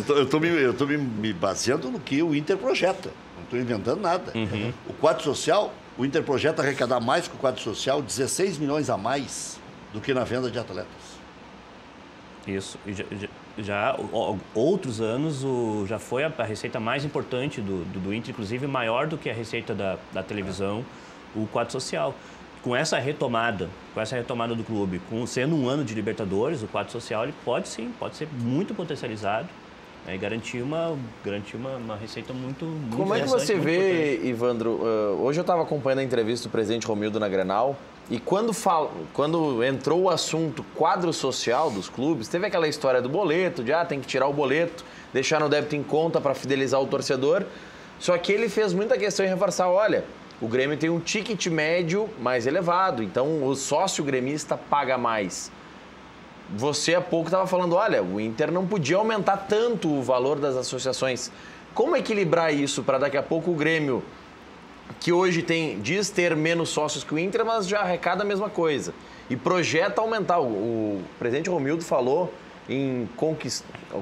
S1: Eu estou me baseando no que o Inter projeta. Não estou inventando nada.
S2: Uhum.
S1: O quadro social, o Inter projeta arrecadar mais que o quadro social, 16 milhões a mais do que na venda de atletas.
S2: Isso. Já outros anos já foi a receita mais importante do Inter, inclusive maior do que a receita da televisão, o quadro social. Com essa retomada do clube, sendo um ano de Libertadores, o quadro social ele pode ser muito potencializado, né, e garantir uma receita muito
S3: Como é que você
S2: muito
S3: vê,
S2: importante.
S3: Ivandro, hoje eu estava acompanhando a entrevista do presidente Romildo na Grenal, e quando entrou o assunto quadro social dos clubes, teve aquela história do boleto, de tem que tirar o boleto, deixar no débito em conta para fidelizar o torcedor. Só que ele fez muita questão em reforçar, olha, o Grêmio tem um ticket médio mais elevado, então o sócio gremista paga mais. Você há pouco estava falando, olha, o Inter não podia aumentar tanto o valor das associações. Como equilibrar isso para daqui a pouco o Grêmio, que hoje diz ter menos sócios que o Inter, mas já arrecada a mesma coisa e projeta aumentar? O presidente Romildo falou em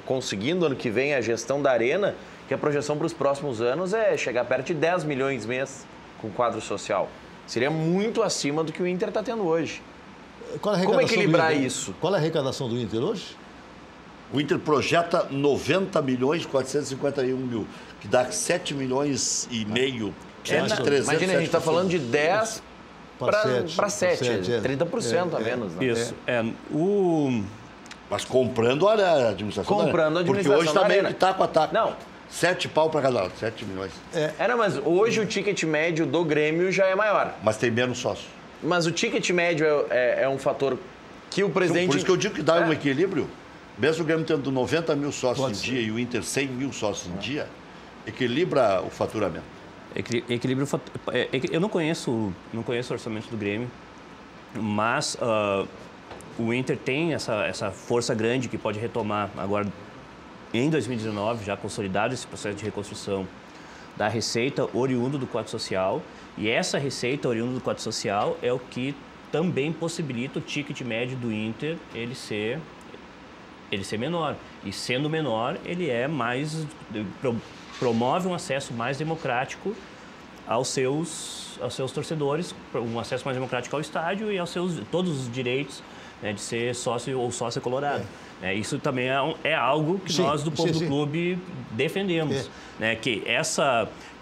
S3: conseguindo ano que vem a gestão da Arena, que a projeção para os próximos anos é chegar perto de 10 milhões mês com quadro social. Seria muito acima do que o Inter está tendo hoje. Como equilibrar isso?
S4: Qual é a arrecadação do Inter hoje?
S1: O Inter projeta 90 milhões 451 mil, que dá 7 milhões e meio.
S3: Imagina, a gente está falando de 10 para 7, 30% a menos. Né?
S2: Isso.
S1: Mas comprando a administração.
S3: Comprando a administração.
S1: Porque hoje está meio que taco a taco.
S3: Não.
S1: 7 pau para cada lado, 7 milhões.
S3: Mas hoje o ticket médio do Grêmio já é maior.
S1: Mas tem menos sócio.
S3: Mas o ticket médio é um fator que o presidente...
S1: Por isso que eu digo que dá um equilíbrio. Mesmo o Grêmio tendo 90 mil sócios em dia e o Inter 100 mil sócios em dia, equilibra o faturamento.
S2: Equilíbrio. Eu não conheço o orçamento do Grêmio, mas o Inter tem essa força grande que pode retomar agora em 2019, já consolidado esse processo de reconstrução da receita oriunda do quadro social, e essa receita oriunda do quadro social é o que também possibilita o ticket médio do Inter ele ser menor. E sendo menor, ele promove um acesso mais democrático aos seus torcedores, um acesso mais democrático ao estádio e todos os direitos, né, de ser sócio ou sócia colorado. Isso também é algo que nós do povo do clube defendemos. Né, que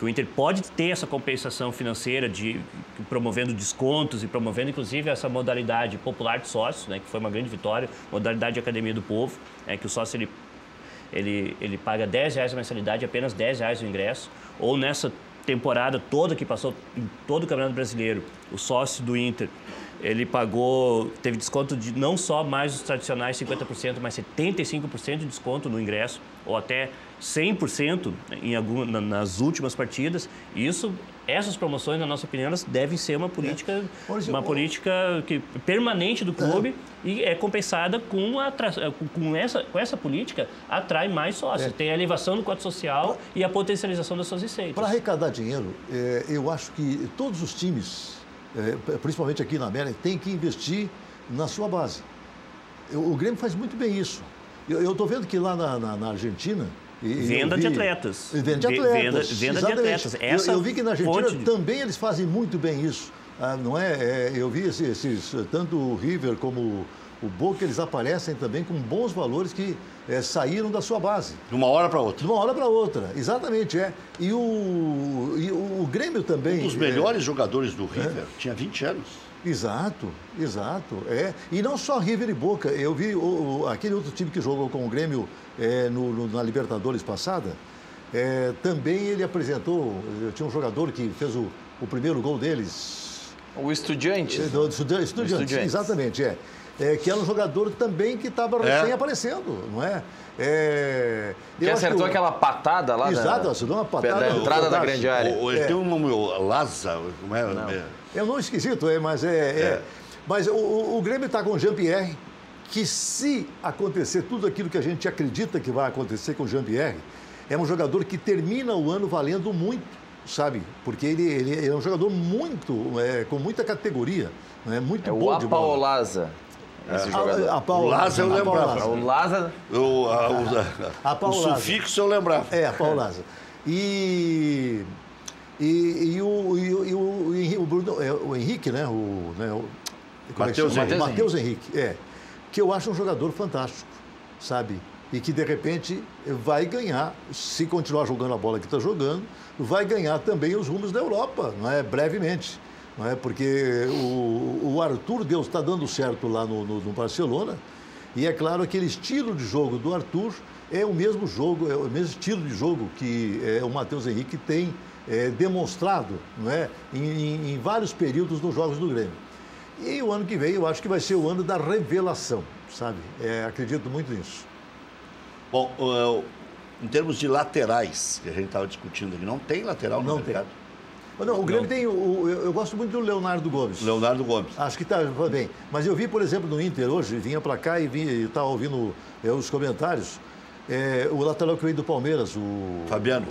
S2: o Inter pode ter essa compensação financeira promovendo descontos e promovendo inclusive essa modalidade popular de sócios, né, que foi uma grande vitória, modalidade de Academia do Povo, que o sócio ele paga R$10 a mensalidade, apenas R$10 o ingresso, ou nessa temporada toda que passou em todo o Campeonato Brasileiro, o sócio do Inter, ele teve desconto de não só mais os tradicionais 50%, mas 75% de desconto no ingresso, ou até 100% nas últimas partidas. Essas promoções, na nossa opinião, elas devem ser uma política, permanente do clube e é compensada com essa política, atrai mais sócios. Tem a elevação do quadro social e a potencialização das suas receitas.
S4: Para arrecadar dinheiro, eu acho que todos os times, principalmente aqui na América, têm que investir na sua base. O Grêmio faz muito bem isso. Eu estou vendo que lá na Argentina...
S2: Venda de atletas.
S4: Venda de atletas.
S2: Venda de atletas.
S4: Eu vi que na Argentina também eles fazem muito bem isso. Não é? Eu vi tanto o River como o Boca, eles aparecem também com bons valores que saíram da sua base.
S1: De uma hora para outra.
S4: De uma hora para outra, exatamente. E o Grêmio também...
S1: Um dos melhores jogadores do River tinha 20 anos.
S4: Exato. E não só River e Boca. Eu vi aquele outro time que jogou com o Grêmio na Libertadores passada, também ele apresentou, tinha um jogador que fez o primeiro gol deles.
S3: O Estudiantes.
S4: Estudiantes, exatamente, que era um jogador também que estava recém aparecendo, não é?
S3: Que acertou aquela patada lá,
S4: exato, acertou uma patada
S3: da entrada da grande área.
S1: Ele tem um nome, Lázaro, como é?
S4: Não. É um nome esquisito, mas Mas o Grêmio está com o Jean-Pierre, que se acontecer tudo aquilo que a gente acredita que vai acontecer com o Jean-Pierre, é um jogador que termina o ano valendo muito, sabe? Porque ele é um jogador com muita categoria, né? Muito bom de bola.
S3: O Apaolaza.
S1: O Lázaro eu lembrava.
S3: O Lázaro.
S1: O sufixo eu lembrava.
S4: A Paulaza. E o Henrique, né? Matheus Henrique, que eu acho um jogador fantástico, sabe? E que, de repente, vai ganhar, se continuar jogando a bola que está jogando, vai ganhar também os rumos da Europa, não é? Brevemente. Não é? Porque o Arthur Deus está dando certo lá no Barcelona, e é claro aquele estilo de jogo do Arthur é o mesmo estilo de jogo que o Matheus Henrique tem demonstrado, não é? Em vários períodos nos jogos do Grêmio. E o ano que vem eu acho que vai ser o ano da revelação, sabe? Acredito muito nisso.
S1: Bom, em termos de laterais, que a gente estava discutindo aqui, não tem lateral no mercado?
S4: Não, o Grêmio tem... Eu gosto muito do Leonardo Gomes.
S1: Leonardo Gomes.
S4: Acho que está bem. Mas eu vi, por exemplo, no Inter hoje, vinha para cá e estava ouvindo os comentários, o lateral que veio do Palmeiras, o
S1: Fabiano.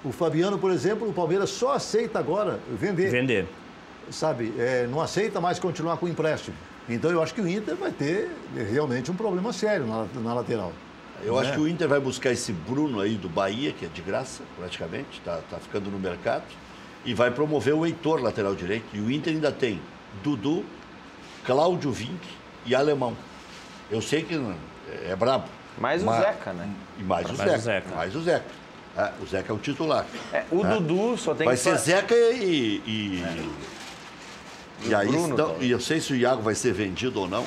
S4: O Fabiano, por exemplo, o Palmeiras só aceita agora vender. Sabe? Não aceita mais continuar com o empréstimo. Então eu acho que o Inter vai ter realmente um problema sério na lateral.
S1: Eu acho que o Inter vai buscar esse Bruno aí do Bahia, que é de graça, praticamente, tá ficando no mercado, e vai promover o Heitor, lateral direito. E o Inter ainda tem Dudu, Cláudio Vinck e Alemão. Eu sei que é brabo.
S3: Mais o Zeca, né?
S1: E mais o Zeca. Mais o Zeca. O Zeca é o titular.
S3: Dudu só tem
S1: vai ser Zeca e aí, e eu sei se o Iago vai ser vendido ou não.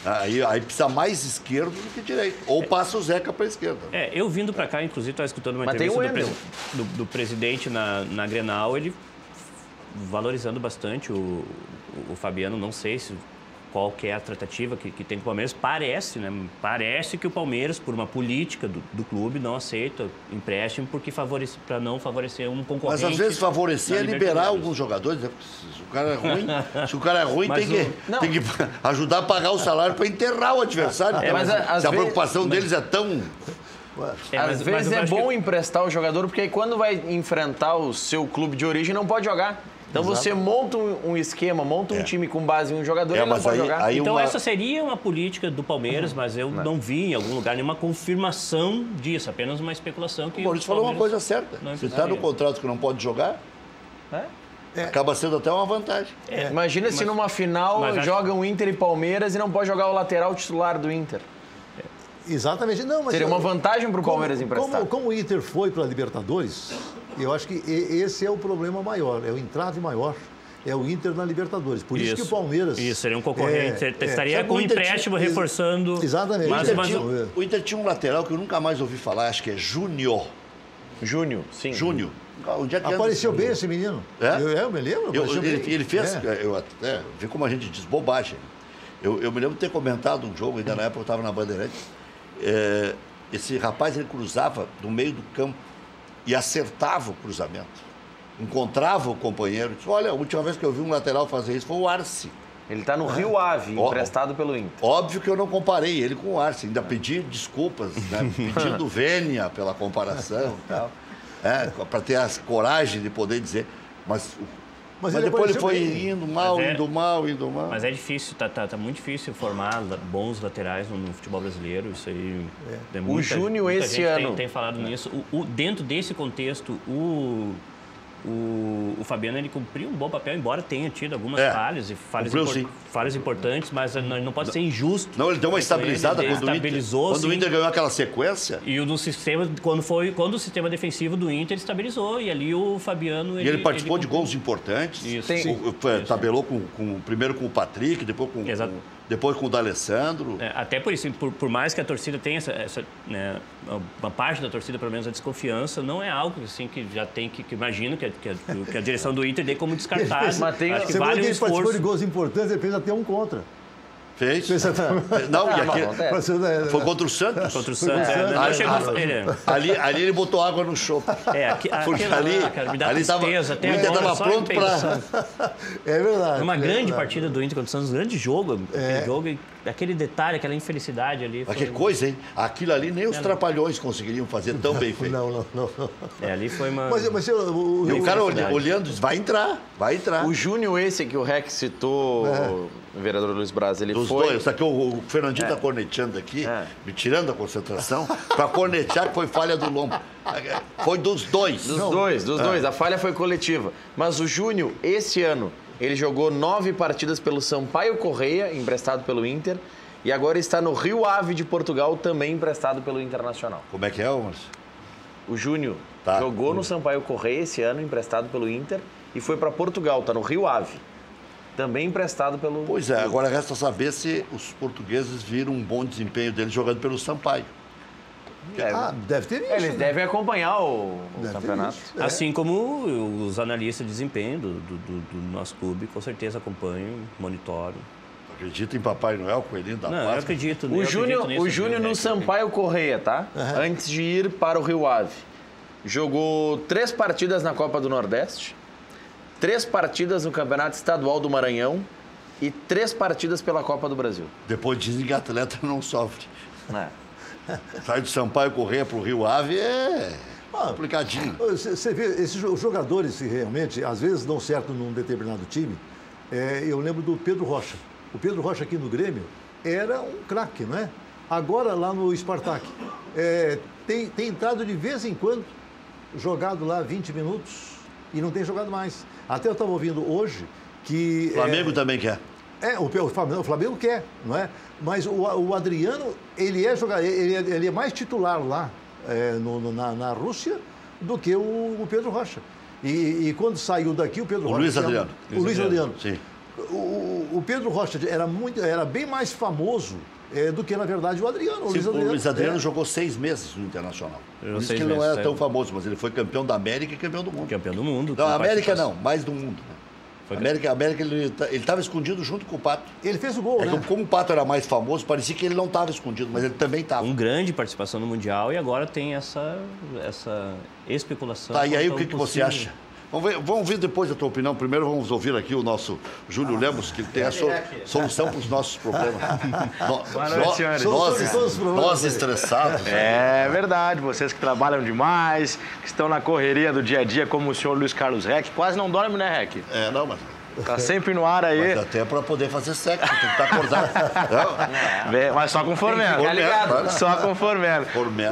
S1: Aí precisa mais esquerdo do que direito. Ou passa o Zeca para a esquerda.
S2: Eu vindo para cá, inclusive, estava escutando uma entrevista do presidente na Grenal, ele valorizando bastante o Fabiano. Não sei qual que é a tratativa que tem com o Palmeiras. Parece que o Palmeiras, por uma política do clube, não aceita empréstimo para não favorecer um concorrente.
S1: Mas às vezes favorecer é liberar alguns jogadores. Se o cara é ruim, tem que ajudar a pagar o salário para enterrar o adversário. Se a preocupação deles é tão...
S3: Às vezes é bom emprestar o jogador, porque aí quando vai enfrentar o seu clube de origem não pode jogar. Então você monta um esquema, monta um time com base em um jogador e ele não pode jogar.
S2: Então essa seria uma política do Palmeiras, mas eu não vi em algum lugar nenhuma confirmação disso, apenas uma especulação que...
S1: O Maurício falou uma coisa certa. Se está no contrato que não pode jogar, acaba sendo até uma vantagem.
S3: Imagina se numa final jogam Inter e Palmeiras e não pode jogar o lateral titular do Inter.
S4: Exatamente.
S3: Seria uma vantagem para o Palmeiras emprestar.
S4: Como o Inter foi para a Libertadores, eu acho que esse é o problema maior, é o entrave maior. É o Inter na Libertadores. Por isso que o Palmeiras...
S2: Isso, seria um concorrente. Estaria com empréstimo reforçando...
S4: Exatamente.
S1: O Inter tinha um lateral que eu nunca mais ouvi falar, acho que é Júnior.
S3: Júnior, sim.
S1: Júnior.
S4: Apareceu bem esse menino. Eu me lembro.
S1: Ele fez... Vê como a gente diz bobagem. Eu me lembro de ter comentado um jogo, ainda na época eu estava na Bandeirantes. Esse rapaz, ele cruzava do meio do campo e acertava o cruzamento. Encontrava o companheiro e disse, olha, a última vez que eu vi um lateral fazer isso foi o Arce.
S3: Ele está no Rio Ave, emprestado pelo Inter.
S1: Óbvio que eu não comparei ele com o Arce, ainda pedi desculpas, né? Pedindo vênia pela comparação e tal, para ter a coragem de poder dizer, mas depois ele foi indo mal.
S2: Mas é difícil, tá muito difícil formar bons laterais no futebol brasileiro. Isso aí.
S3: O Júnior esse ano
S2: tem falado nisso. Dentro desse contexto, o Fabiano, ele cumpriu um bom papel, embora tenha tido algumas falhas importantes, mas não pode ser injusto.
S1: Não, ele deu uma estabilizada quando o Inter ganhou aquela sequência.
S2: E no sistema, quando o sistema defensivo do Inter estabilizou, e ali o Fabiano...
S1: Ele participou de gols importantes.
S2: Isso.
S1: Tabelou primeiro com o Patrick, depois com o D'Alessandro.
S2: Até por isso, por mais que a torcida tenha uma parte da torcida, pelo menos a desconfiança, não é algo assim que já tem que imagino que a direção do Inter dê como descartável.
S4: Mas acho que vale um esforço. Ele participou de gols importantes, ele fez até um contra.
S1: Fez.
S4: Exatamente.
S1: Não, e aqui, foi
S4: Foi
S1: contra o Santos.
S2: Contra o Santos. Não chegou
S1: Ali ele botou água no chope. Porque
S2: me dá
S1: ali
S2: tristeza.
S1: o Inter estava pronto para...
S4: É verdade.
S2: Uma grande partida do Inter contra o Santos, um grande jogo. Aquele detalhe, aquela infelicidade ali.
S1: Mas que coisa, hein? Aquilo ali nem os trapalhões conseguiriam fazer tão bem feito.
S4: Não.
S2: Ali foi uma...
S4: Mas
S1: E o cara olhando, diz, vai entrar.
S3: O Júnior esse que o Rec citou, o vereador Luiz Braz, ele
S1: Dos
S3: foi...
S1: dois, só que o Fernandinho está corneteando aqui, me tirando a concentração, para cornetear que foi falha do Lombo. Foi dos dois.
S3: Dos dois. A falha foi coletiva. Mas o Júnior, esse ano, ele jogou 9 partidas pelo Sampaio Corrêa, emprestado pelo Inter, e agora está no Rio Ave de Portugal, também emprestado pelo Internacional.
S1: Como é que é, Márcio?
S3: O Júnior jogou no Sampaio Corrêa esse ano, emprestado pelo Inter, e foi para Portugal, está no Rio Ave. Também emprestado pelo...
S1: Pois é, agora resta saber se os portugueses viram um bom desempenho deles jogando pelo Sampaio.
S4: Deve ter isso.
S3: Eles devem acompanhar o campeonato.
S2: Assim como os analistas de desempenho do nosso clube, com certeza acompanham, monitoram.
S1: Acredita em Papai Noel, Coelhinho da
S2: Não,
S1: Páscoa?
S2: eu acredito.
S3: O Júnior no Sampaio Corrêa, tá? Antes de ir para o Rio Ave. Jogou 3 partidas na Copa do Nordeste, 3 partidas no Campeonato Estadual do Maranhão e 3 partidas pela Copa do Brasil.
S1: Depois dizem que atleta não sofre. Sai do Sampaio Corrêa para o Rio Ave é complicadinho.
S4: Você vê, esses jogadores que realmente, às vezes, dão certo num determinado time. Eu lembro do Pedro Rocha. O Pedro Rocha aqui no Grêmio era um craque, não é? Agora lá no Spartak. Tem entrado de vez em quando, jogado lá 20 minutos e não tem jogado mais. Até eu estava ouvindo hoje que...
S1: O Flamengo também quer.
S4: O Flamengo quer, não é? Mas o Adriano, ele é jogador, ele é mais titular lá na Rússia do que o Pedro Rocha. E quando saiu daqui, o Pedro Rocha...
S1: Luiz Adriano.
S4: O Luiz Adriano.
S1: Sim.
S4: O Pedro Rocha era bem mais famoso do que, na verdade, o Adriano.
S1: O Luiz Adriano jogou 6 meses no Internacional. Por isso que ele não era tão famoso, mas ele foi campeão da América e campeão do mundo.
S2: Campeão do mundo.
S1: Não, América não, mais do mundo. América ele estava escondido junto com o Pato.
S4: Ele fez o gol, né?
S1: Como o Pato era mais famoso, parecia que ele não estava escondido, mas ele também estava.
S2: Com grande participação no Mundial e agora tem essa especulação.
S1: Tá, e aí o que você acha? Vamos ver depois a tua opinião. Primeiro vamos ouvir aqui o nosso Júlio Lemos, que tem a solução para os nossos problemas.
S3: Boa noite, senhores.
S1: Nós estressados.
S5: É verdade, vocês que trabalham demais, que estão na correria do dia a dia, como o senhor Luiz Carlos Rec, quase não dorme, né, Rec?
S1: Não, mas...
S5: Tá sempre no ar aí.
S1: Mas até para poder fazer sexo, tem que estar acordado.
S5: Mas só com formendo. Só com formendo.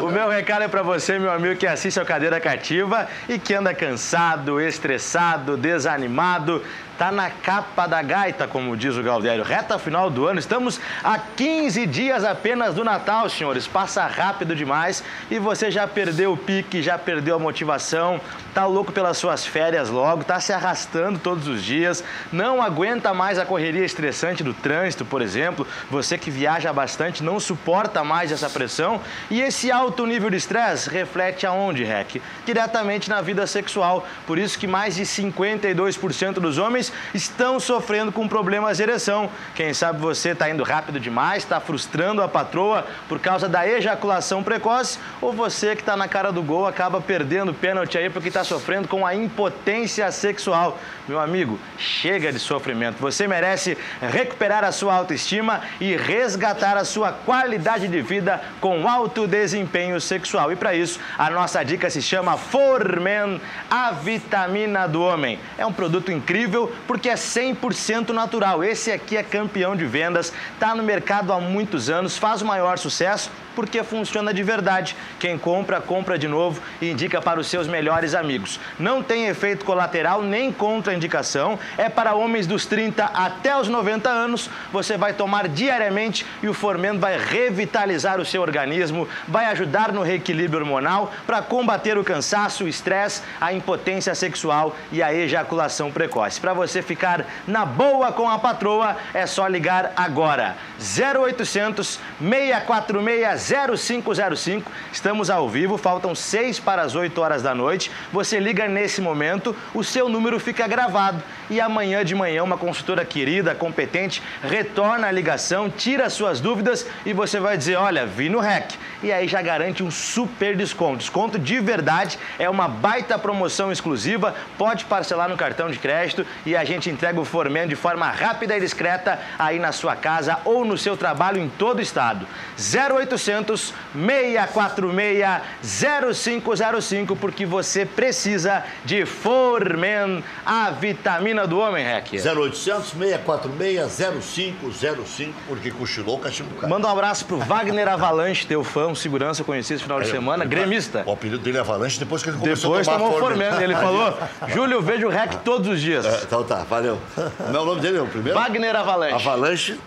S5: O meu recado é para você, meu amigo, que assiste ao Cadeira Cativa e que anda cansado, estressado, desanimado. Tá na capa da gaita, como diz o Galdério. Reta final do ano, estamos a 15 dias apenas do Natal, senhores. Passa rápido demais e você já perdeu o pique, já perdeu a motivação, tá louco pelas suas férias logo, tá se arrastando todos os dias, não aguenta mais a correria estressante do trânsito, por exemplo. Você que viaja bastante não suporta mais essa pressão e esse alto nível de estresse reflete aonde, Rec? Diretamente na vida sexual. Por isso que mais de 52% dos homens estão sofrendo com problemas de ereção. Quem sabe você está indo rápido demais, está frustrando a patroa por causa da ejaculação precoce, ou você que está na cara do gol acaba perdendo o pênalti aí porque está sofrendo com a impotência sexual. Meu amigo, chega de sofrimento. Você merece recuperar a sua autoestima e resgatar a sua qualidade de vida com alto desempenho sexual. E para isso, a nossa dica se chama Formen, a vitamina do homem. É um produto incrível porque é 100% natural. Esse aqui é campeão de vendas, está no mercado há muitos anos, faz o maior sucesso porque funciona de verdade. Quem compra, compra de novo e indica para os seus melhores amigos. Não tem efeito colateral nem contraindicação, é para homens dos 30 até os 90 anos. Você vai tomar diariamente e o Formen vai revitalizar o seu organismo, vai ajudar no reequilíbrio hormonal para combater o cansaço, o estresse, a impotência sexual e a ejaculação precoce. Para você ficar na boa com a patroa, é só ligar agora. 0800 646 0505. Estamos ao vivo, faltam 6 para as 8 horas da noite. Você liga nesse momento, o seu número fica gravado e amanhã de manhã uma consultora querida, competente, retorna a ligação, tira suas dúvidas e você vai dizer, olha, vi no REC. E aí já garante um super desconto. Desconto de verdade, é uma baita promoção exclusiva, pode parcelar no cartão de crédito e a gente entrega o Formen de forma rápida e discreta aí na sua casa ou no seu trabalho em todo o estado. 0800 646 0505, porque você precisa de Formen, a vitamina do homem, REC.
S1: 0800 646 0505, porque cochilou, cachimbo cai.
S5: Manda um abraço pro Wagner Avalanche, teu fã, um segurança conhecido esse final de semana, gremista.
S1: O apelido dele é Avalanche depois que ele começou
S5: Depois
S1: a tomar
S5: tomou
S1: Formen.
S5: Ele falou, Júlio, eu vejo o REC todos os dias.
S1: Então tá, valeu. Como é o nome dele, o primeiro?
S5: Wagner Avalanche.
S1: Avalanche.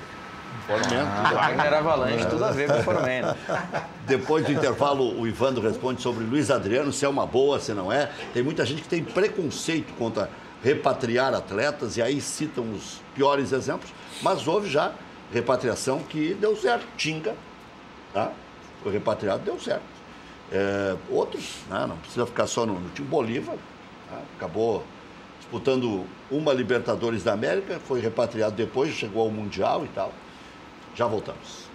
S1: Formen.
S3: Wagner Avalanche, tudo a ver com o Formen.
S1: Depois do intervalo, o Ivandro responde sobre Luiz Adriano, se é uma boa, se não é. Tem muita gente que tem preconceito contra repatriar atletas e aí citam os piores exemplos, mas houve já repatriação que deu certo. Tinga, tá? Foi repatriado, deu certo. Outros, né? Não precisa ficar só no time. Bolívar, tá? Acabou disputando uma Libertadores da América, foi repatriado depois, chegou ao Mundial e tal. Já voltamos.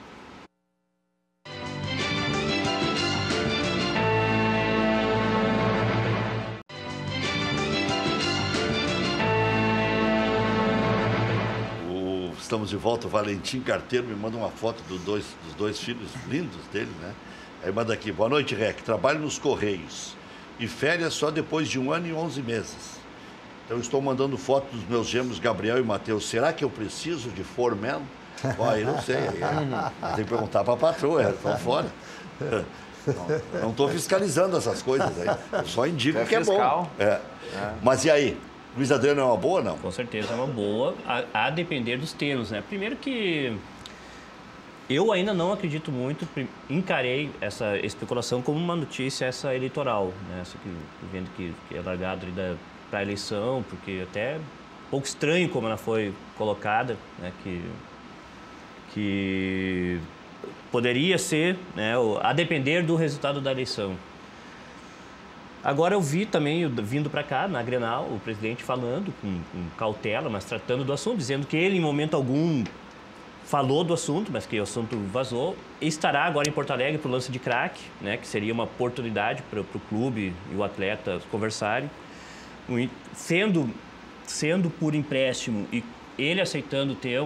S1: Estamos de volta, o Valentim Carteiro me manda uma foto dos dois filhos lindos dele, né? Aí manda aqui, boa noite, Rec, trabalho nos Correios e férias só depois de 1 ano e 11 meses. Então estou mandando foto dos meus gêmeos Gabriel e Matheus. Será que eu preciso de Formen? Aí não sei, tem que perguntar para a patroa, estão fora. Não estou fiscalizando essas coisas aí, eu só indico que é bom. Mas e aí? Luiz Adriano é uma boa, não?
S2: Com certeza é uma boa, a depender dos termos, né? Primeiro que eu ainda não acredito muito, encarei essa especulação como uma notícia essa eleitoral, né? Essa vendo que é largado para a eleição, porque até um pouco estranho como ela foi colocada, né? Que poderia ser, né? A depender do resultado da eleição. Agora eu vi também, vindo para cá, na Grenal, o presidente falando com cautela, mas tratando do assunto, dizendo que ele, em momento algum, falou do assunto, mas que o assunto vazou. Estará agora em Porto Alegre para o lance de craque, né, que seria uma oportunidade para o clube e o atleta conversarem. Sendo por empréstimo e ele aceitando ter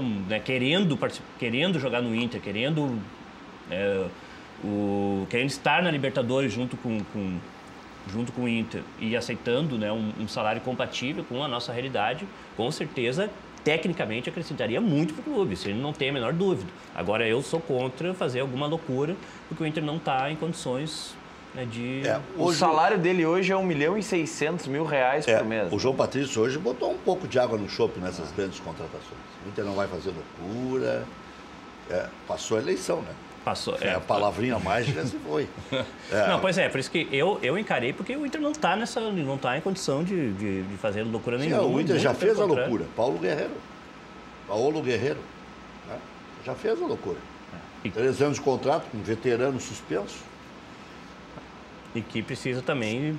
S2: querendo jogar no Inter, querendo estar na Libertadores junto com o Inter e aceitando, né, um salário compatível com a nossa realidade, com certeza, tecnicamente, acrescentaria muito para o clube, isso ele não tem a menor dúvida. Agora, eu sou contra fazer alguma loucura, porque o Inter não está em condições, né, de...
S3: O salário dele hoje é R$1.600.000 por mês.
S1: O João Patrício hoje botou um pouco de água no chope nessas grandes contratações. O Inter não vai fazer loucura. Passou a eleição, né?
S2: Passou,
S1: a palavrinha mágica se foi.
S2: Não, pois é, por isso que eu encarei, porque o Inter não está em condição de fazer loucura nenhuma.
S1: O Inter já fez a loucura. Paulo Guerreiro, né? Já fez a loucura. 3 anos de contrato com um veterano suspenso.
S2: E que precisa também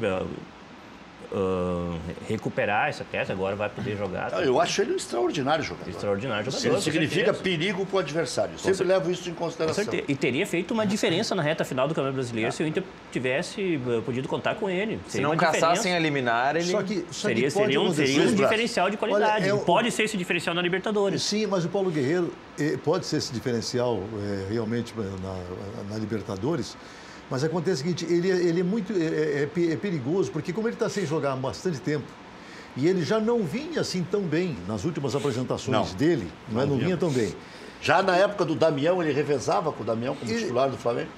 S2: recuperar essa peça, agora vai poder jogar.
S1: Eu acho ele um extraordinário jogador.
S2: Extraordinário jogador.
S1: Isso significa perigo para o adversário. Sempre levo isso em consideração.
S2: Com certeza. E teria feito uma diferença na reta final do Campeonato Brasileiro se o Inter tivesse podido contar com ele.
S3: Se não caçassem a eliminar, ele
S2: seria um diferencial de qualidade. Olha, pode ser esse diferencial na Libertadores.
S4: Sim, mas o Paulo Guerreiro pode ser esse diferencial realmente na Libertadores. Mas acontece o seguinte, ele é muito perigoso, porque como ele está sem jogar há bastante tempo, e ele já não vinha assim tão bem nas últimas apresentações dele, não vinha tão bem.
S1: Já na época do Damião, ele revezava com o Damião como titular do Flamengo?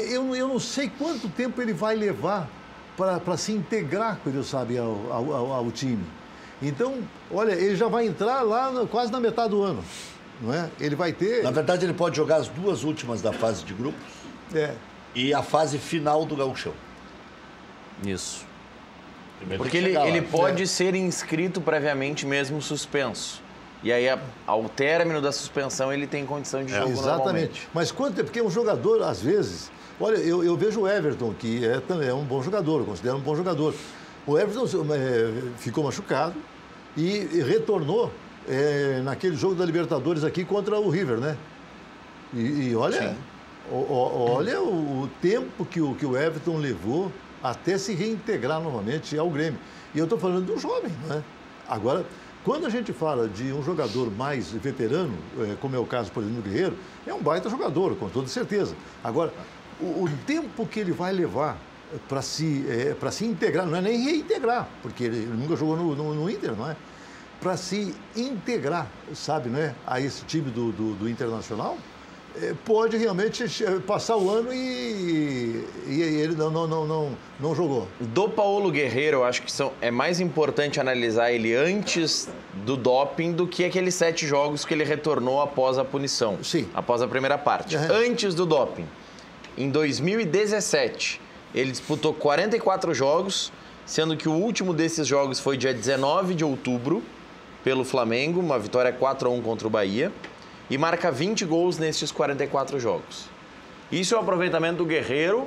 S4: Eu não sei quanto tempo ele vai levar para se integrar, sabe, ao time. Então, olha, ele já vai entrar lá quase na metade do ano, não é? Ele vai ter...
S1: Na verdade, ele pode jogar as 2 últimas da fase de grupos. E a fase final do Gauchão.
S2: Isso.
S3: Porque ele pode ser inscrito previamente mesmo suspenso. E aí, ao término da suspensão, ele tem condição de jogo
S4: exatamente. Mas quanto tempo? Porque um jogador, às vezes... Olha, eu vejo o Everton, que também é um bom jogador, eu considero um bom jogador. O Everton ficou machucado, e retornou naquele jogo da Libertadores aqui contra o River, né? E olha, olha o tempo que o Everton levou até se reintegrar novamente ao Grêmio. E eu estou falando de um jovem, né? Agora, quando a gente fala de um jogador mais veterano, como é o caso, por exemplo, do Guerreiro, é um baita jogador, com toda certeza. Agora, o tempo que ele vai levar para se integrar, não é nem reintegrar, porque ele nunca jogou no Inter, não é? Para se integrar, sabe, né, a esse time do Internacional, pode realmente passar o ano e ele não jogou.
S3: Do Paulo Guerreiro, eu acho que é mais importante analisar ele antes do doping do que aqueles 7 jogos que ele retornou após a punição.
S4: Sim.
S3: Após a primeira parte. Antes do doping, em 2017, ele disputou 44 jogos, sendo que o último desses jogos foi dia 19 de outubro, pelo Flamengo, uma vitória 4-1 contra o Bahia. E marca 20 gols nesses 44 jogos. Isso é o aproveitamento do Guerreiro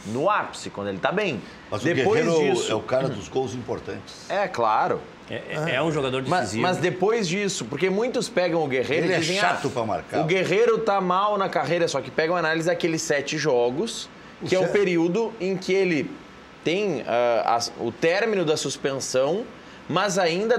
S3: no ápice, quando ele está bem.
S1: Mas depois o Guerreiro é o cara dos gols importantes.
S3: É, claro.
S2: É um jogador decisivo.
S3: Mas depois disso, porque muitos pegam o Guerreiro
S1: e
S3: dizem...
S1: Ele é chato para marcar.
S3: O Guerreiro tá mal na carreira, só que pegam a análise daqueles 7 jogos, que é o período em que ele tem o término da suspensão, mas ainda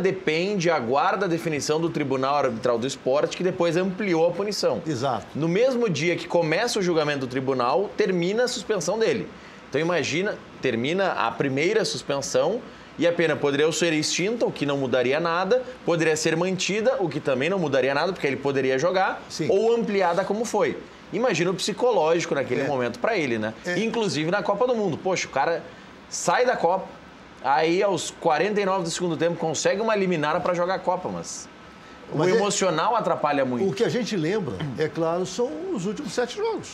S3: aguarda a definição do Tribunal Arbitral do Esporte, que depois ampliou a punição.
S4: Exato.
S3: No mesmo dia que começa o julgamento do tribunal, termina a suspensão dele. Então imagina, termina a primeira suspensão e a pena poderia ser extinta, o que não mudaria nada, poderia ser mantida, o que também não mudaria nada, porque ele poderia jogar,
S4: Sim.
S3: ou ampliada como foi. Imagina o psicológico naquele momento para ele, né? Inclusive na Copa do Mundo. Poxa, o cara sai da Copa, aí, aos 49 do segundo tempo, consegue uma liminar para jogar a Copa, mas o emocional atrapalha muito.
S4: O que a gente lembra, é claro, são os últimos 7 jogos.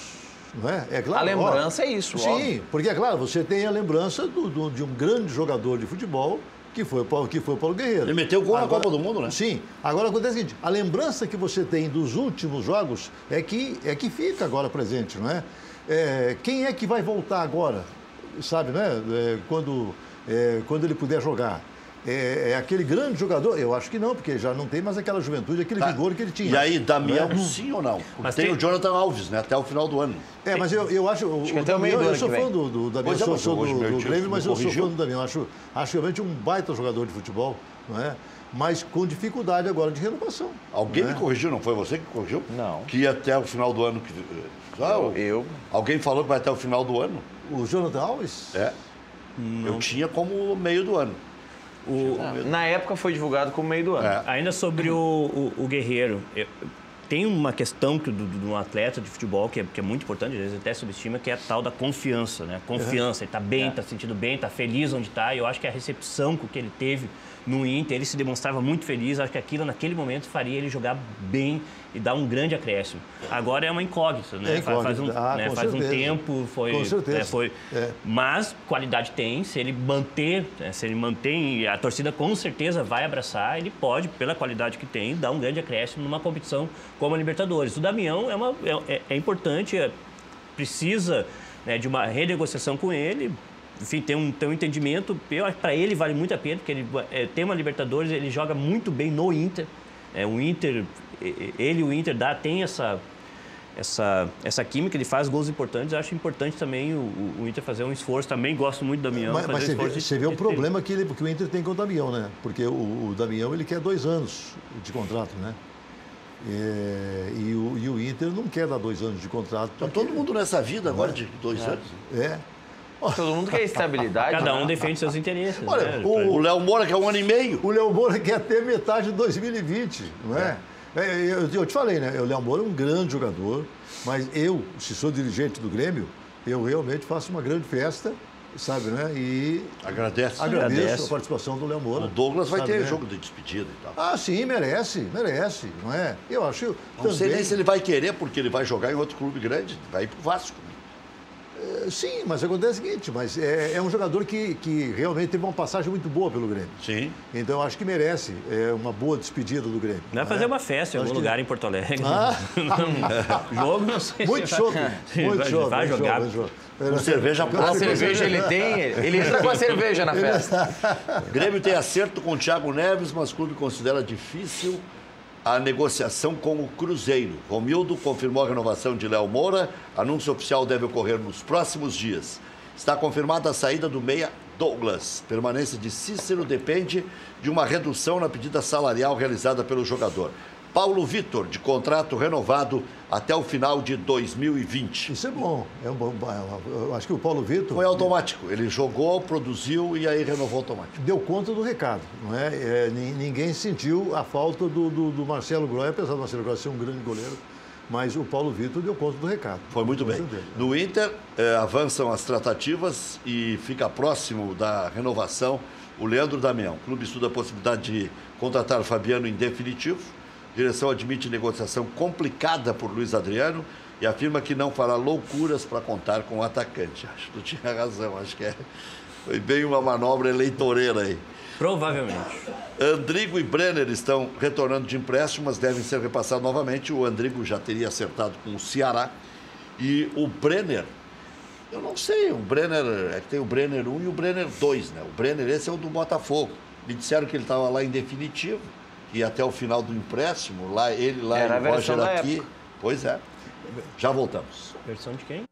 S4: Não é? É claro,
S3: a lembrança é isso,
S4: sim,
S3: óbvio.
S4: Porque, é claro, você tem a lembrança de um grande jogador de futebol, que foi o Paulo Guerreiro.
S1: Ele meteu gol na Copa do Mundo, né?
S4: Sim. Agora, acontece o seguinte, a lembrança que você tem dos últimos jogos é que fica agora presente, não é? Quem é que vai voltar agora, sabe, né? Quando ele puder jogar. Aquele grande jogador? Eu acho que não, porque já não tem mais aquela juventude, aquele vigor que ele tinha.
S1: E aí, Damião, sim ou não? Porque tem o Jonathan Alves, né? Até o final do ano.
S4: Mas eu acho
S3: que até o meio do ano
S4: eu sou fã do Damião, eu sou do Grêmio, mas eu sou fã do Damião. Acho realmente um baita jogador de futebol, não é? Mas com dificuldade agora de renovação.
S1: Alguém me corrigiu, não foi você que corrigiu?
S3: Não.
S1: Que ia até o final do ano. Alguém falou que vai até o final do ano?
S4: O Jonathan Alves?
S1: Não. Eu tinha como meio do ano.
S3: Na época foi divulgado como meio do ano.
S2: Ainda sobre o Guerreiro, tem uma questão de um atleta de futebol que é muito importante, às vezes até subestima, que é a tal da confiança, né? Confiança, ele está bem, está se sentindo bem, está feliz onde está. E eu acho que a recepção que ele teve no Inter, ele se demonstrava muito feliz. Acho que aquilo, naquele momento, faria ele jogar bem e dar um grande acréscimo. Agora é uma incógnita, né? Faz um tempo,
S4: Com certeza.
S2: Mas qualidade tem, se ele mantém, a torcida com certeza vai abraçar, ele pode, pela qualidade que tem, dar um grande acréscimo numa competição como a Libertadores. O Damião é importante, precisa, né, de uma renegociação com ele. Enfim, tem um entendimento, eu acho que para ele vale muito a pena, porque ele tem uma Libertadores, ele joga muito bem no Inter. O Inter, ele e o Inter tem essa química, ele faz gols importantes. Eu acho importante também o Inter fazer um esforço. Também gosto muito do Damião.
S4: Mas você vê o problema que o Inter tem com o Damião, né? Porque o Damião, ele quer 2 anos de contrato, né? E o Inter não quer dar 2 anos de contrato.
S1: Então, todo mundo nessa vida agora de 2 anos.
S3: Todo mundo quer estabilidade.
S2: Cada um defende seus interesses.
S1: Olha, o Léo Moura quer 1 ano e meio.
S4: O Léo Moura quer até metade de 2020, não é? Eu te falei, né? O Léo Moura é um grande jogador, mas eu, se sou dirigente do Grêmio, eu realmente faço uma grande festa, sabe, né? E
S1: agradeço
S4: a participação do Léo Moura.
S1: O Douglas vai ter jogo de despedida e tal.
S4: Ah, sim, merece, não é? Eu acho
S1: não sei nem se ele vai querer, porque ele vai jogar em outro clube grande, vai ir pro Vasco.
S4: Sim, mas acontece o seguinte, mas é um jogador que realmente teve uma passagem muito boa pelo Grêmio.
S1: Sim.
S4: Então, acho que merece uma boa despedida do Grêmio.
S2: Não é fazer uma festa em algum lugar em Porto Alegre. Jogo, não sei.
S4: Muito chope. Muito chope.
S2: Vai jogar.
S1: Com cerveja própria.
S3: A cerveja ele tem, ele entra com a cerveja na festa.
S1: O Grêmio tem acerto com o Thiago Neves, mas o clube considera difícil a negociação com o Cruzeiro. Romildo confirmou a renovação de Léo Moura. Anúncio oficial deve ocorrer nos próximos dias. Está confirmada a saída do meia Douglas. Permanência de Cícero depende de uma redução na pedida salarial realizada pelo jogador. Paulo Vitor, de contrato renovado até o final de 2020.
S4: Isso é bom. Eu acho que o Paulo Vitor...
S1: Foi automático. Ele jogou, produziu e aí renovou automático.
S4: Deu conta do recado, não é? Ninguém sentiu a falta do Marcelo Groy, apesar do Marcelo Groy ser um grande goleiro, mas o Paulo Vitor deu conta do recado.
S1: Foi muito bem. No Inter, avançam as tratativas e fica próximo da renovação o Leandro Damião. O clube estuda a possibilidade de contratar Fabiano em definitivo. A direção admite negociação complicada por Luiz Adriano e afirma que não fará loucuras para contar com o atacante. Acho que tu tinha razão, acho que foi bem uma manobra eleitoreira aí.
S2: Provavelmente.
S1: Andrigo e Brenner estão retornando de empréstimo, mas devem ser repassados novamente. O Andrigo já teria acertado com o Ceará. E o Brenner, eu não sei, o Brenner, é que tem o Brenner 1 e o Brenner 2, né? O Brenner, esse é o do Botafogo. Me disseram que ele estava lá em definitivo. E até o final do empréstimo, ele lá e o Roger aqui. Época. Pois é. Já voltamos.
S2: Versão de quem?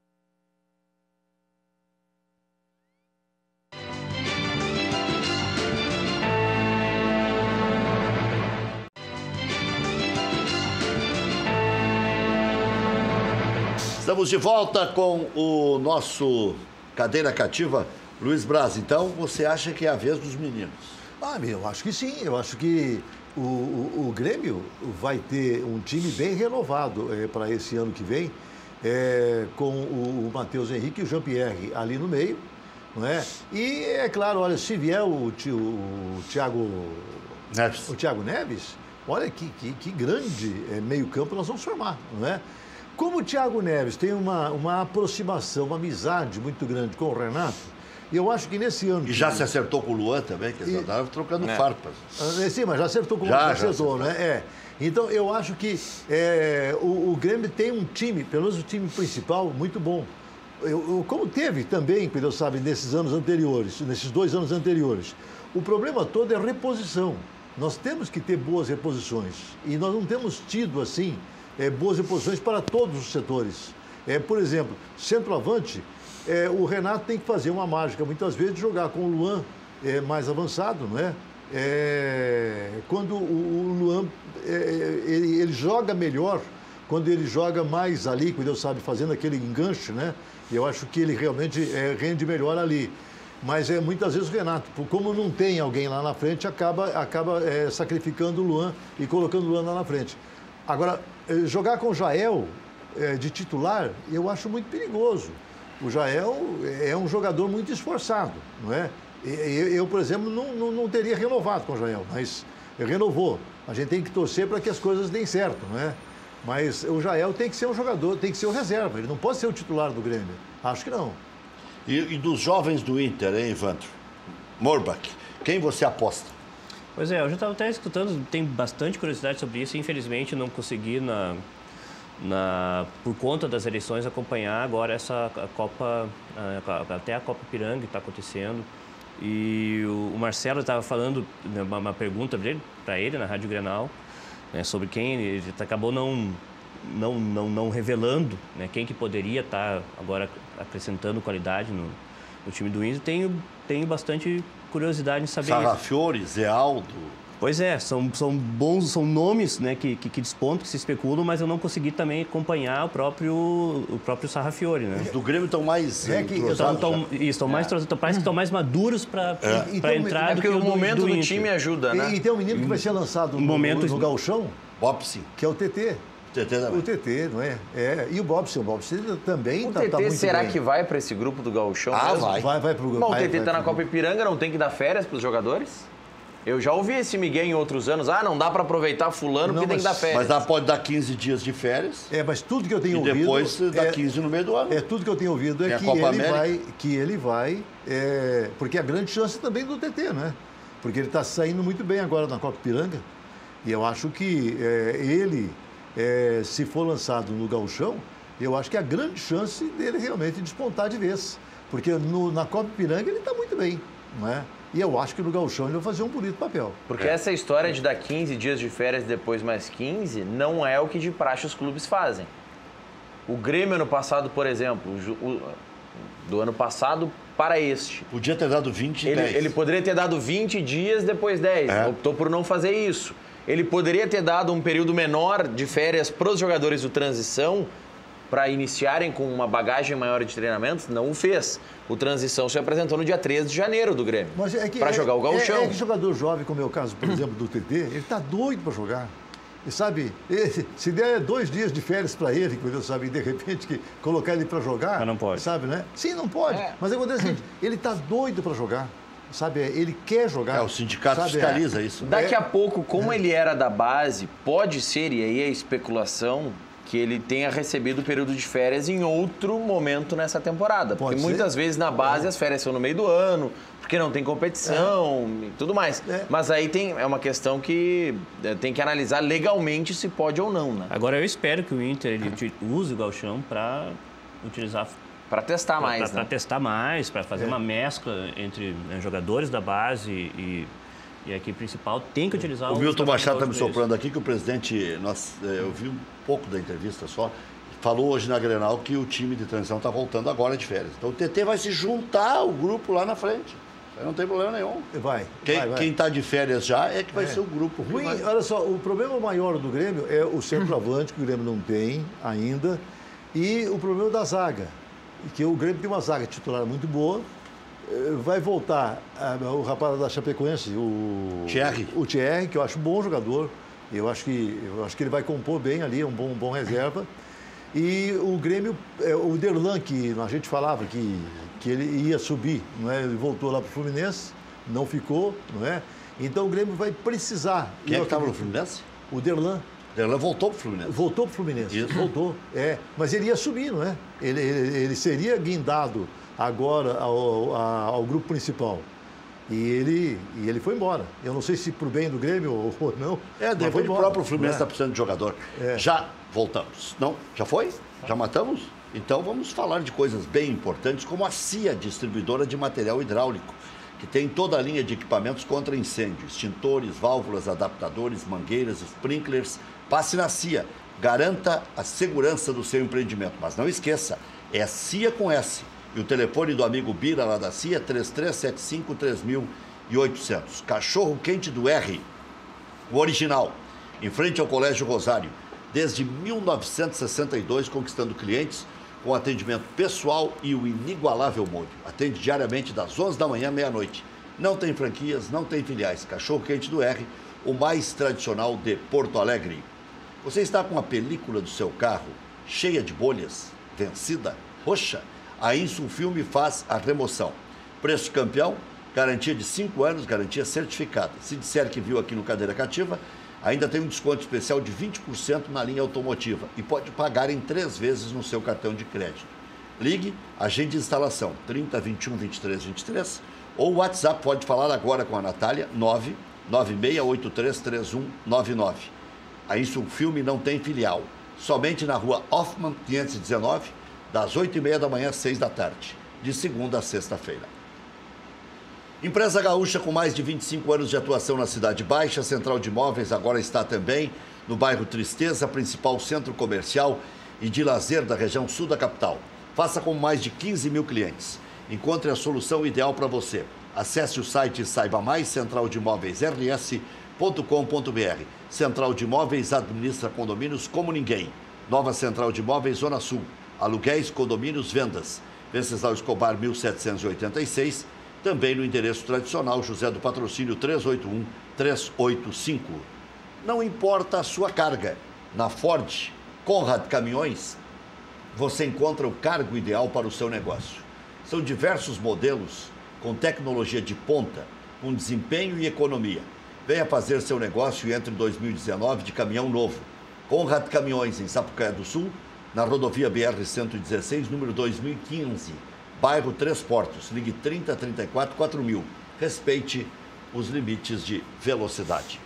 S1: Estamos de volta com o nosso Cadeira Cativa, Luiz Braz. Então, você acha que é a vez dos meninos?
S4: Eu acho que sim. Eu acho que o Grêmio vai ter um time bem renovado para esse ano que vem, com o Matheus Henrique e o Jean-Pierre ali no meio, não é? E é claro, olha, se vier o Thiago Neves, olha que grande meio-campo nós vamos formar, não é? Como o Thiago Neves tem uma aproximação, uma amizade muito grande com o Renato, eu acho que nesse ano...
S1: E já se acertou com o Luan também, que eles andaram trocando farpas.
S4: Sim, mas já acertou com o Luan, já acertou, né? Então, eu acho que o Grêmio tem um time, pelo menos o time principal, muito bom. Como teve também, Pedro sabe, nesses anos anteriores, nesses 2 anos anteriores. O problema todo é reposição. Nós temos que ter boas reposições. E nós não temos tido, assim, boas reposições para todos os setores. Por exemplo, centroavante... o Renato tem que fazer uma mágica, muitas vezes, de jogar com o Luan mais avançado, não é? Quando o Luan, ele joga melhor, quando ele joga mais ali, quando ele sabe, fazendo aquele enganche, né? Eu acho que ele realmente rende melhor ali. Mas muitas vezes o Renato, como não tem alguém lá na frente, acaba sacrificando o Luan e colocando o Luan lá na frente. Agora, jogar com o Jael de titular, eu acho muito perigoso. O Jael é um jogador muito esforçado, não é? Eu, por exemplo, não teria renovado com o Jael, mas renovou. A gente tem que torcer para que as coisas deem certo, não é? Mas o Jael tem que ser um jogador, tem que ser o reserva. Ele não pode ser o titular do Grêmio. Acho que não.
S1: E dos jovens do Inter, hein, Evandro? Morbach, quem você aposta?
S2: Pois eu já estava até escutando, tem bastante curiosidade sobre isso. Infelizmente, não consegui, por conta das eleições, acompanhar agora essa Copa, até a Copa Ipiranga que está acontecendo. E o Marcelo estava falando, uma pergunta para ele na Rádio Grenal, né, sobre quem ele acabou não revelando, né, quem que poderia estar agora acrescentando qualidade no time do Inter. Tenho bastante curiosidade em saber
S1: Sarrafiore, Zé Aldo.
S2: Pois são bons, são nomes, né, que despontam, que se especulam, mas eu não consegui também acompanhar o próprio Sarrafiore, né?
S1: Os do Grêmio estão mais
S2: estão mais parece que estão mais maduros para entrar do que
S3: o momento do time ajuda, né?
S4: E tem um menino que vai ser lançado no Gauchão,
S1: Bobson.
S4: Que é o TT. O TT, não é? E o Bobson também está muito bem.
S3: O TT será que vai para esse grupo do Gauchão?
S1: Vai.
S4: Vai para o grupo.
S3: Bom, o TT está na Copa Ipiranga, não tem que dar férias para os jogadores? Eu já ouvi esse migué em outros anos. Não dá para aproveitar fulano porque tem que dar férias.
S1: Mas pode dar 15 dias de férias.
S4: Mas tudo que eu tenho ouvido...
S1: E depois dá 15 no meio do ano.
S4: Tudo que eu tenho ouvido é que ele vai... porque a grande chance também do TT, né? Porque ele está saindo muito bem agora na Copa Ipiranga. E eu acho que ele, se for lançado no Gauchão, eu acho que a grande chance dele realmente despontar de vez. Porque na Copa Ipiranga ele está muito bem, não é? E eu acho que no Gauchão ele vai fazer um bonito papel.
S3: Porque essa história de dar 15 dias de férias e depois mais 15 não é o que de praxe os clubes fazem. O Grêmio ano passado, por exemplo, do ano passado para este.
S1: Podia ter dado 20 e 10.
S3: Ele poderia ter dado 20 dias, depois 10. Optou por não fazer isso. Ele poderia ter dado um período menor de férias para os jogadores do transição para iniciarem com uma bagagem maior de treinamentos, não o fez. O Transição se apresentou no dia 13 de janeiro do Grêmio, para jogar o Gauchão.
S4: É que jogador jovem, como é o caso, por exemplo, do TT, ele está doido para jogar. E sabe, se der 2 dias de férias para ele, sabe, de repente que colocar ele para jogar...
S2: Mas não pode.
S4: Sabe, né? Sim, não pode. Mas acontece o seguinte, ele está doido para jogar. Sabe, ele quer jogar.
S1: O sindicato fiscaliza isso.
S3: Daqui a pouco, como ele era da base, pode ser, e aí é especulação, que ele tenha recebido o período de férias em outro momento nessa temporada. Porque muitas vezes na base as férias são no meio do ano, porque não tem competição e tudo mais. Mas aí é uma questão que tem que analisar legalmente se pode ou não, né?
S2: Agora eu espero que o Inter ele use o Gauchão para utilizar...
S3: Para testar mais, né?
S2: Para testar mais, para fazer uma mescla entre jogadores da base e a equipe principal. Tem que utilizar
S1: o Milton Machado está me soprando aqui que o presidente, eu vi um pouco da entrevista só, falou hoje na Grenal que o time de transição está voltando agora de férias. Então o TT vai se juntar ao grupo lá na frente. Não tem problema nenhum. Quem está de férias já é que vai ser o grupo.
S4: Olha só, o problema maior do Grêmio é o centroavante, que o Grêmio não tem ainda, e o problema da zaga. Que o Grêmio tem uma zaga titular muito boa. Vai voltar o rapaz da Chapecoense, o Thierry, que eu acho um bom jogador. Eu acho que ele vai compor bem ali, é um bom reserva. E o Grêmio, o Derlan, que a gente falava que ele ia subir, não é? Ele voltou lá para o Fluminense, não ficou, não é? Então o Grêmio vai precisar.
S1: Quem é que estava no Fluminense?
S4: O Derlan.
S1: Derlan voltou para o Fluminense.
S4: Voltou para o Fluminense. Isso. Voltou. Mas ele ia subir, não é? Ele seria guindado agora ao grupo principal. E ele foi embora. Eu não sei se para o bem do Grêmio ou não.
S1: Depois o próprio Fluminense está precisando de jogador. Já voltamos. Não? Já foi? Já matamos? Então vamos falar de coisas bem importantes, como a CIA, distribuidora de material hidráulico, que tem toda a linha de equipamentos contra incêndio, extintores, válvulas, adaptadores, mangueiras, sprinklers. Passe na CIA. Garanta a segurança do seu empreendimento. Mas não esqueça, é CIA com S. E o telefone do amigo Bira lá da CIA é 3375-3800. Cachorro quente do R, o original, em frente ao Colégio Rosário. Desde 1962, conquistando clientes com atendimento pessoal e o inigualável molho. Atende diariamente das 11 da manhã à meia-noite. Não tem franquias, não tem filiais. Cachorro quente do R, o mais tradicional de Porto Alegre. Você está com a película do seu carro cheia de bolhas, vencida, roxa? A Insulfilme faz a remoção. Preço campeão, garantia de 5 anos, garantia certificada. Se disser que viu aqui no Cadeira Cativa, ainda tem um desconto especial de 20% na linha automotiva e pode pagar em 3 vezes no seu cartão de crédito. Ligue, agende instalação 30 21 23 23 ou o WhatsApp, pode falar agora com a Natália, 996833199. A Insulfilme não tem filial, somente na rua Hoffman 519, das 8h30 da manhã às 6 da tarde, de segunda a sexta-feira. Empresa gaúcha com mais de 25 anos de atuação na Cidade Baixa, a Central de Imóveis agora está também no bairro Tristeza, principal centro comercial e de lazer da região sul da capital. Faça com mais de 15 mil clientes. Encontre a solução ideal para você. Acesse o site e saiba mais, centraldemóveisrs.com.br. Central de Imóveis administra condomínios como ninguém. Nova Central de Imóveis, Zona Sul. Aluguéis, condomínios, vendas. Venceslau Escobar, 1786. Também no endereço tradicional, José do Patrocínio 381-385. Não importa a sua carga. Na Ford Conrad Caminhões, você encontra o cargo ideal para o seu negócio. São diversos modelos com tecnologia de ponta, com desempenho e economia. Venha fazer seu negócio e entre em 2019 de caminhão novo. Conrad Caminhões, em Sapucaia do Sul, na rodovia BR-116, número 2015, bairro Três Portos. Ligue 30 34 4000. Respeite os limites de velocidade.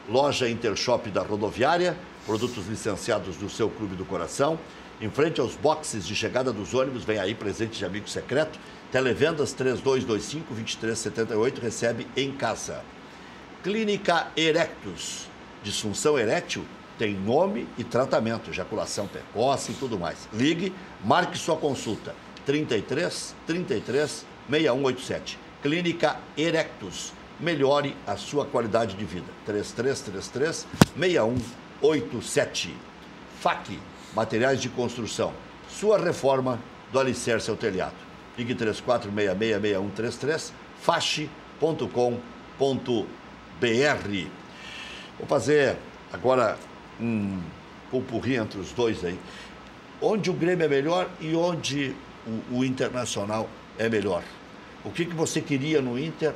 S1: Loja Intershop da Rodoviária, produtos licenciados do seu Clube do Coração. Em frente aos boxes de chegada dos ônibus, vem aí presente de amigo secreto. Televendas 3225-2378, recebe em casa. Clínica Erectus, disfunção erétil, tem nome e tratamento, ejaculação precoce e tudo mais. Ligue, marque sua consulta, 33 33 6187. Clínica Erectus, melhore a sua qualidade de vida, 3333 6187. FAC, materiais de construção, sua reforma do alicerce ao telhado. Ligue 34666133, fache.com.br. Vou fazer agora um pupurri entre os dois aí. Onde o Grêmio é melhor e onde o Internacional é melhor? O que você queria no Inter,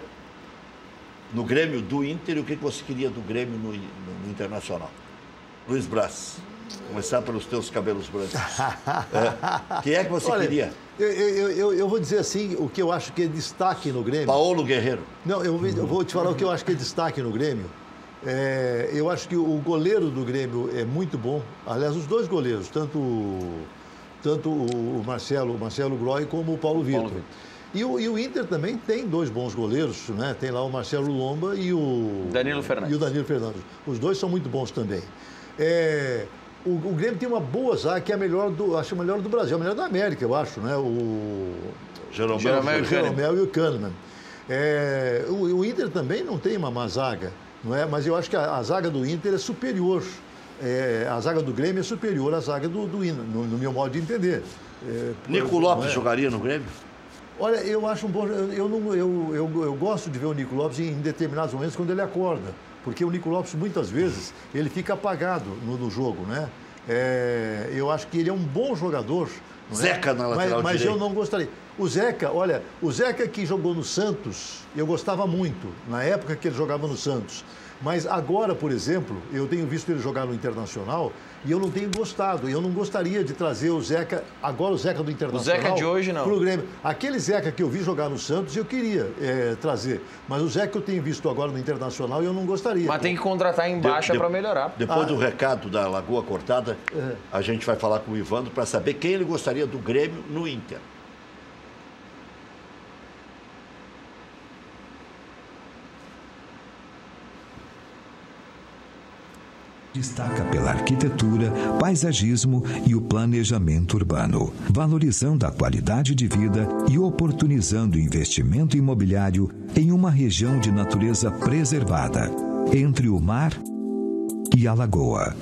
S1: no Grêmio do Inter, e o que você queria do Grêmio no Internacional? Luiz Braz, começar pelos teus cabelos brancos. Quem é que você queria?
S4: Eu vou dizer assim, o que eu acho que é destaque no Grêmio...
S1: Paulo Guerreiro.
S4: Não, eu vou te falar o que eu acho que é destaque no Grêmio. Eu acho que o goleiro do Grêmio é muito bom. Aliás, os dois goleiros, tanto o Marcelo Groy como o Paulo Vitor. E o Inter também tem dois bons goleiros, né? Tem lá o Marcelo Lomba e o
S3: Danilo Fernandes.
S4: Os dois são muito bons também. O Grêmio tem uma boa zaga, que é a melhor do Brasil, a melhor da América, eu acho, né? O Jeromel e o Kahneman. O Inter também não tem uma má zaga, não é? Mas eu acho que a zaga do Inter é superior. A zaga do Grêmio é superior à zaga do Inter, no meu modo de entender.
S1: Nico Lopes jogaria no Grêmio?
S4: Olha, eu acho um bom... Eu gosto de ver o Nico Lopes em determinados momentos quando ele acorda. Porque o Nico Lopes, muitas vezes, ele fica apagado no jogo, né? Eu acho que ele é um bom jogador.
S1: Zeca na lateral
S4: mas
S1: direita.
S4: Eu não gostaria. O Zeca que jogou no Santos, eu gostava muito, na época que ele jogava no Santos. Mas agora, por exemplo, eu tenho visto ele jogar no Internacional e eu não tenho gostado. Eu não gostaria de trazer o Zeca, agora o Zeca do Internacional.
S3: O Zeca de hoje, não.
S4: Pro Grêmio. Aquele Zeca que eu vi jogar no Santos, eu queria trazer. Mas o Zeca que eu tenho visto agora no Internacional, eu não gostaria.
S3: Mas tem que contratar em baixa para melhorar.
S1: Depois do recado da Lagoa Cortada, a gente vai falar com o Ivandro para saber quem ele gostaria do Grêmio no Inter.
S6: Destaca pela arquitetura, paisagismo e o planejamento urbano, valorizando a qualidade de vida e oportunizando o investimento imobiliário em uma região de natureza preservada, entre o mar e a lagoa.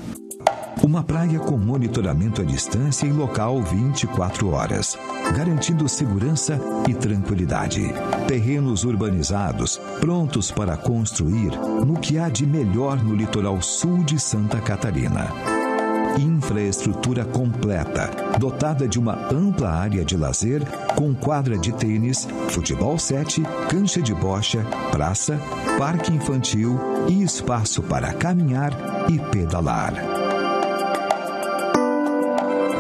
S6: Uma praia com monitoramento à distância e local 24 horas, garantindo segurança e tranquilidade. Terrenos urbanizados, prontos para construir no que há de melhor no litoral sul de Santa Catarina. Infraestrutura completa, dotada de uma ampla área de lazer, com quadra de tênis, futebol 7, cancha de bocha, praça, parque infantil e espaço para caminhar e pedalar.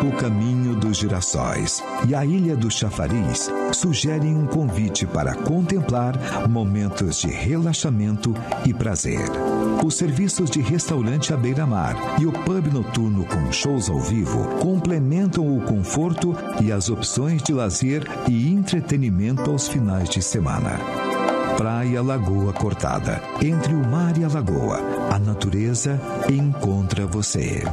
S6: O Caminho dos Girassóis e a Ilha do Chafariz sugerem um convite para contemplar momentos de relaxamento e prazer. Os serviços de restaurante à beira-mar e o pub noturno com shows ao vivo complementam o conforto e as opções de lazer e entretenimento aos finais de semana. Praia Lagoa Cortada. Entre o mar e a lagoa, a natureza encontra você.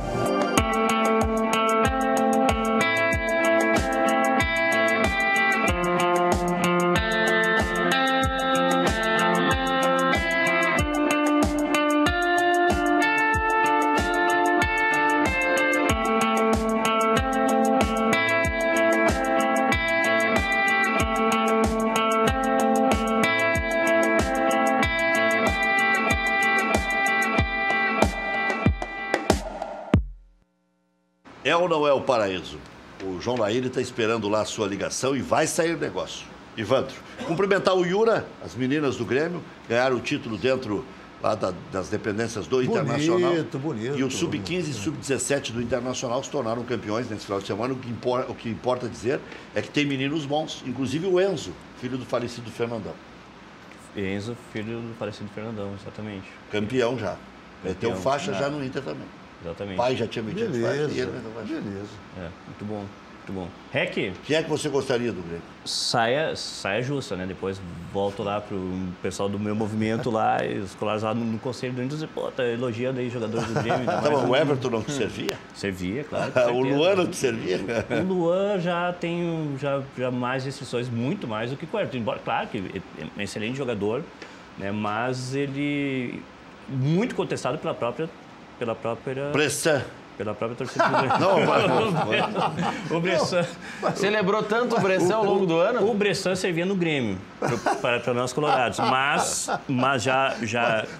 S1: É ou não é o paraíso? O João Laíri está esperando lá a sua ligação e vai sair o negócio. Ivandro, cumprimentar o Yura, as meninas do Grêmio, ganharam o título dentro lá das dependências do Internacional.
S4: Bonito.
S1: E o Sub-15 e Sub-17 do Internacional se tornaram campeões nesse final de semana. O que importa dizer é que tem meninos bons, inclusive o Enzo, filho do falecido Fernandão.
S2: Enzo, filho do falecido Fernandão, exatamente.
S1: Campeão já. Meteu faixa já no Inter também.
S2: Exatamente.
S1: O pai já tinha metido faixa e ele meteu faixa.
S4: Beleza.
S2: Muito bom. Muito bom. Rec?
S1: Quem é que você gostaria do Grêmio?
S2: Saia justa, né? Depois volto lá pro pessoal do meu movimento lá, e os colares lá no conselho do Inter, pô, tá elogiando aí jogadores do Grêmio.
S1: Tá bom, o Everton não te servia?
S2: Servia, claro.
S1: O Luan não te servia?
S2: O Luan já tem já mais restrições, muito mais do que o Everton. Embora, claro que é um excelente jogador, né? Mas ele muito contestado pela própria
S1: Bressan.
S2: Pela própria torcida do Grêmio.
S1: Não,
S2: o Bressan.
S3: Celebrou tanto o Bressan ao longo do ano?
S2: O Bressan servia no Grêmio, para nós colorados. Mas já...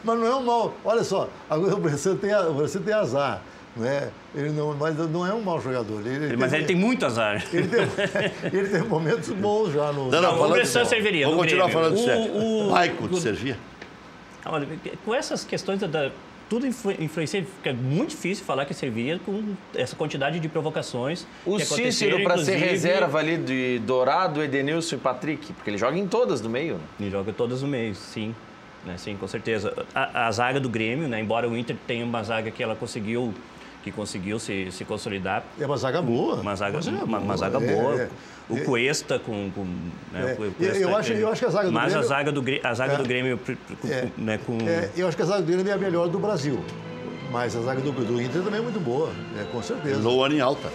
S4: Mas não é um mal. Olha só, agora o Bressan tem azar. Né? Mas não é um mau jogador.
S2: Mas ele tem muito azar.
S4: Ele tem momentos bons já no...
S2: O Bressan serviria.
S1: Vamos continuar
S2: Grêmio.
S1: falando sério. Maico te servia?
S2: Olha, com essas questões tudo influencia, fica muito difícil falar que serviria com essa quantidade de provocações.
S3: O Cícero, para ser reserva ali de Dourado, Edenilson e Patrick, porque ele joga em todas no meio. Né?
S2: Ele joga todas no meio, sim. Né, sim, com certeza. A zaga do Grêmio, né, embora o Inter tenha uma zaga que ela conseguiu se consolidar.
S4: É uma zaga boa.
S2: Uma zaga boa. O Cuesta
S4: eu acho que a zaga do
S2: mas
S4: Grêmio...
S2: a zaga do Grêmio...
S4: eu acho que a zaga do Grêmio é a melhor do Brasil. Mas a zaga do Inter também é muito boa, com certeza.
S1: Luan em alta.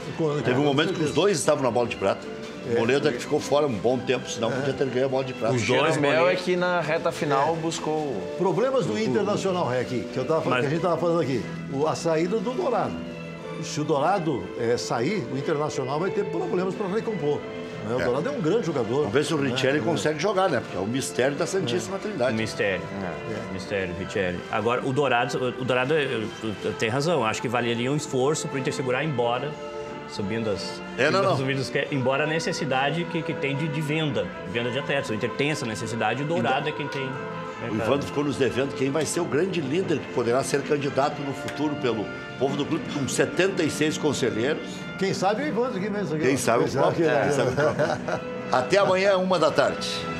S1: Teve um momento que os dois estavam na bola de prata. O Moledo é que ficou fora um bom tempo, senão podia ter ganho a bola de prata.
S3: Os dois, Mel é que na reta final buscou...
S4: Problemas do Internacional, Rec, que a gente estava falando aqui. A saída do Dourado. Se o Dourado sair, o Internacional vai ter problemas para recompor. O Dourado é um grande jogador.
S1: Vamos ver se o Richelli consegue jogar, né? Porque é o mistério da Santíssima Trindade.
S2: Mistério, Richelli. Agora, o Dourado tem razão. Acho que valeria um esforço para o Inter segurar, embora subindo embora a necessidade que tem de venda de atletas. O Inter tem essa necessidade, o Dourado é quem tem.
S1: O Ivandro ficou nos devendo quem vai ser o grande líder que poderá ser candidato no futuro pelo povo do clube, com 76 conselheiros.
S4: Quem sabe o Ivandro aqui mesmo.
S1: Quem sabe o próprio. Até amanhã, 13h.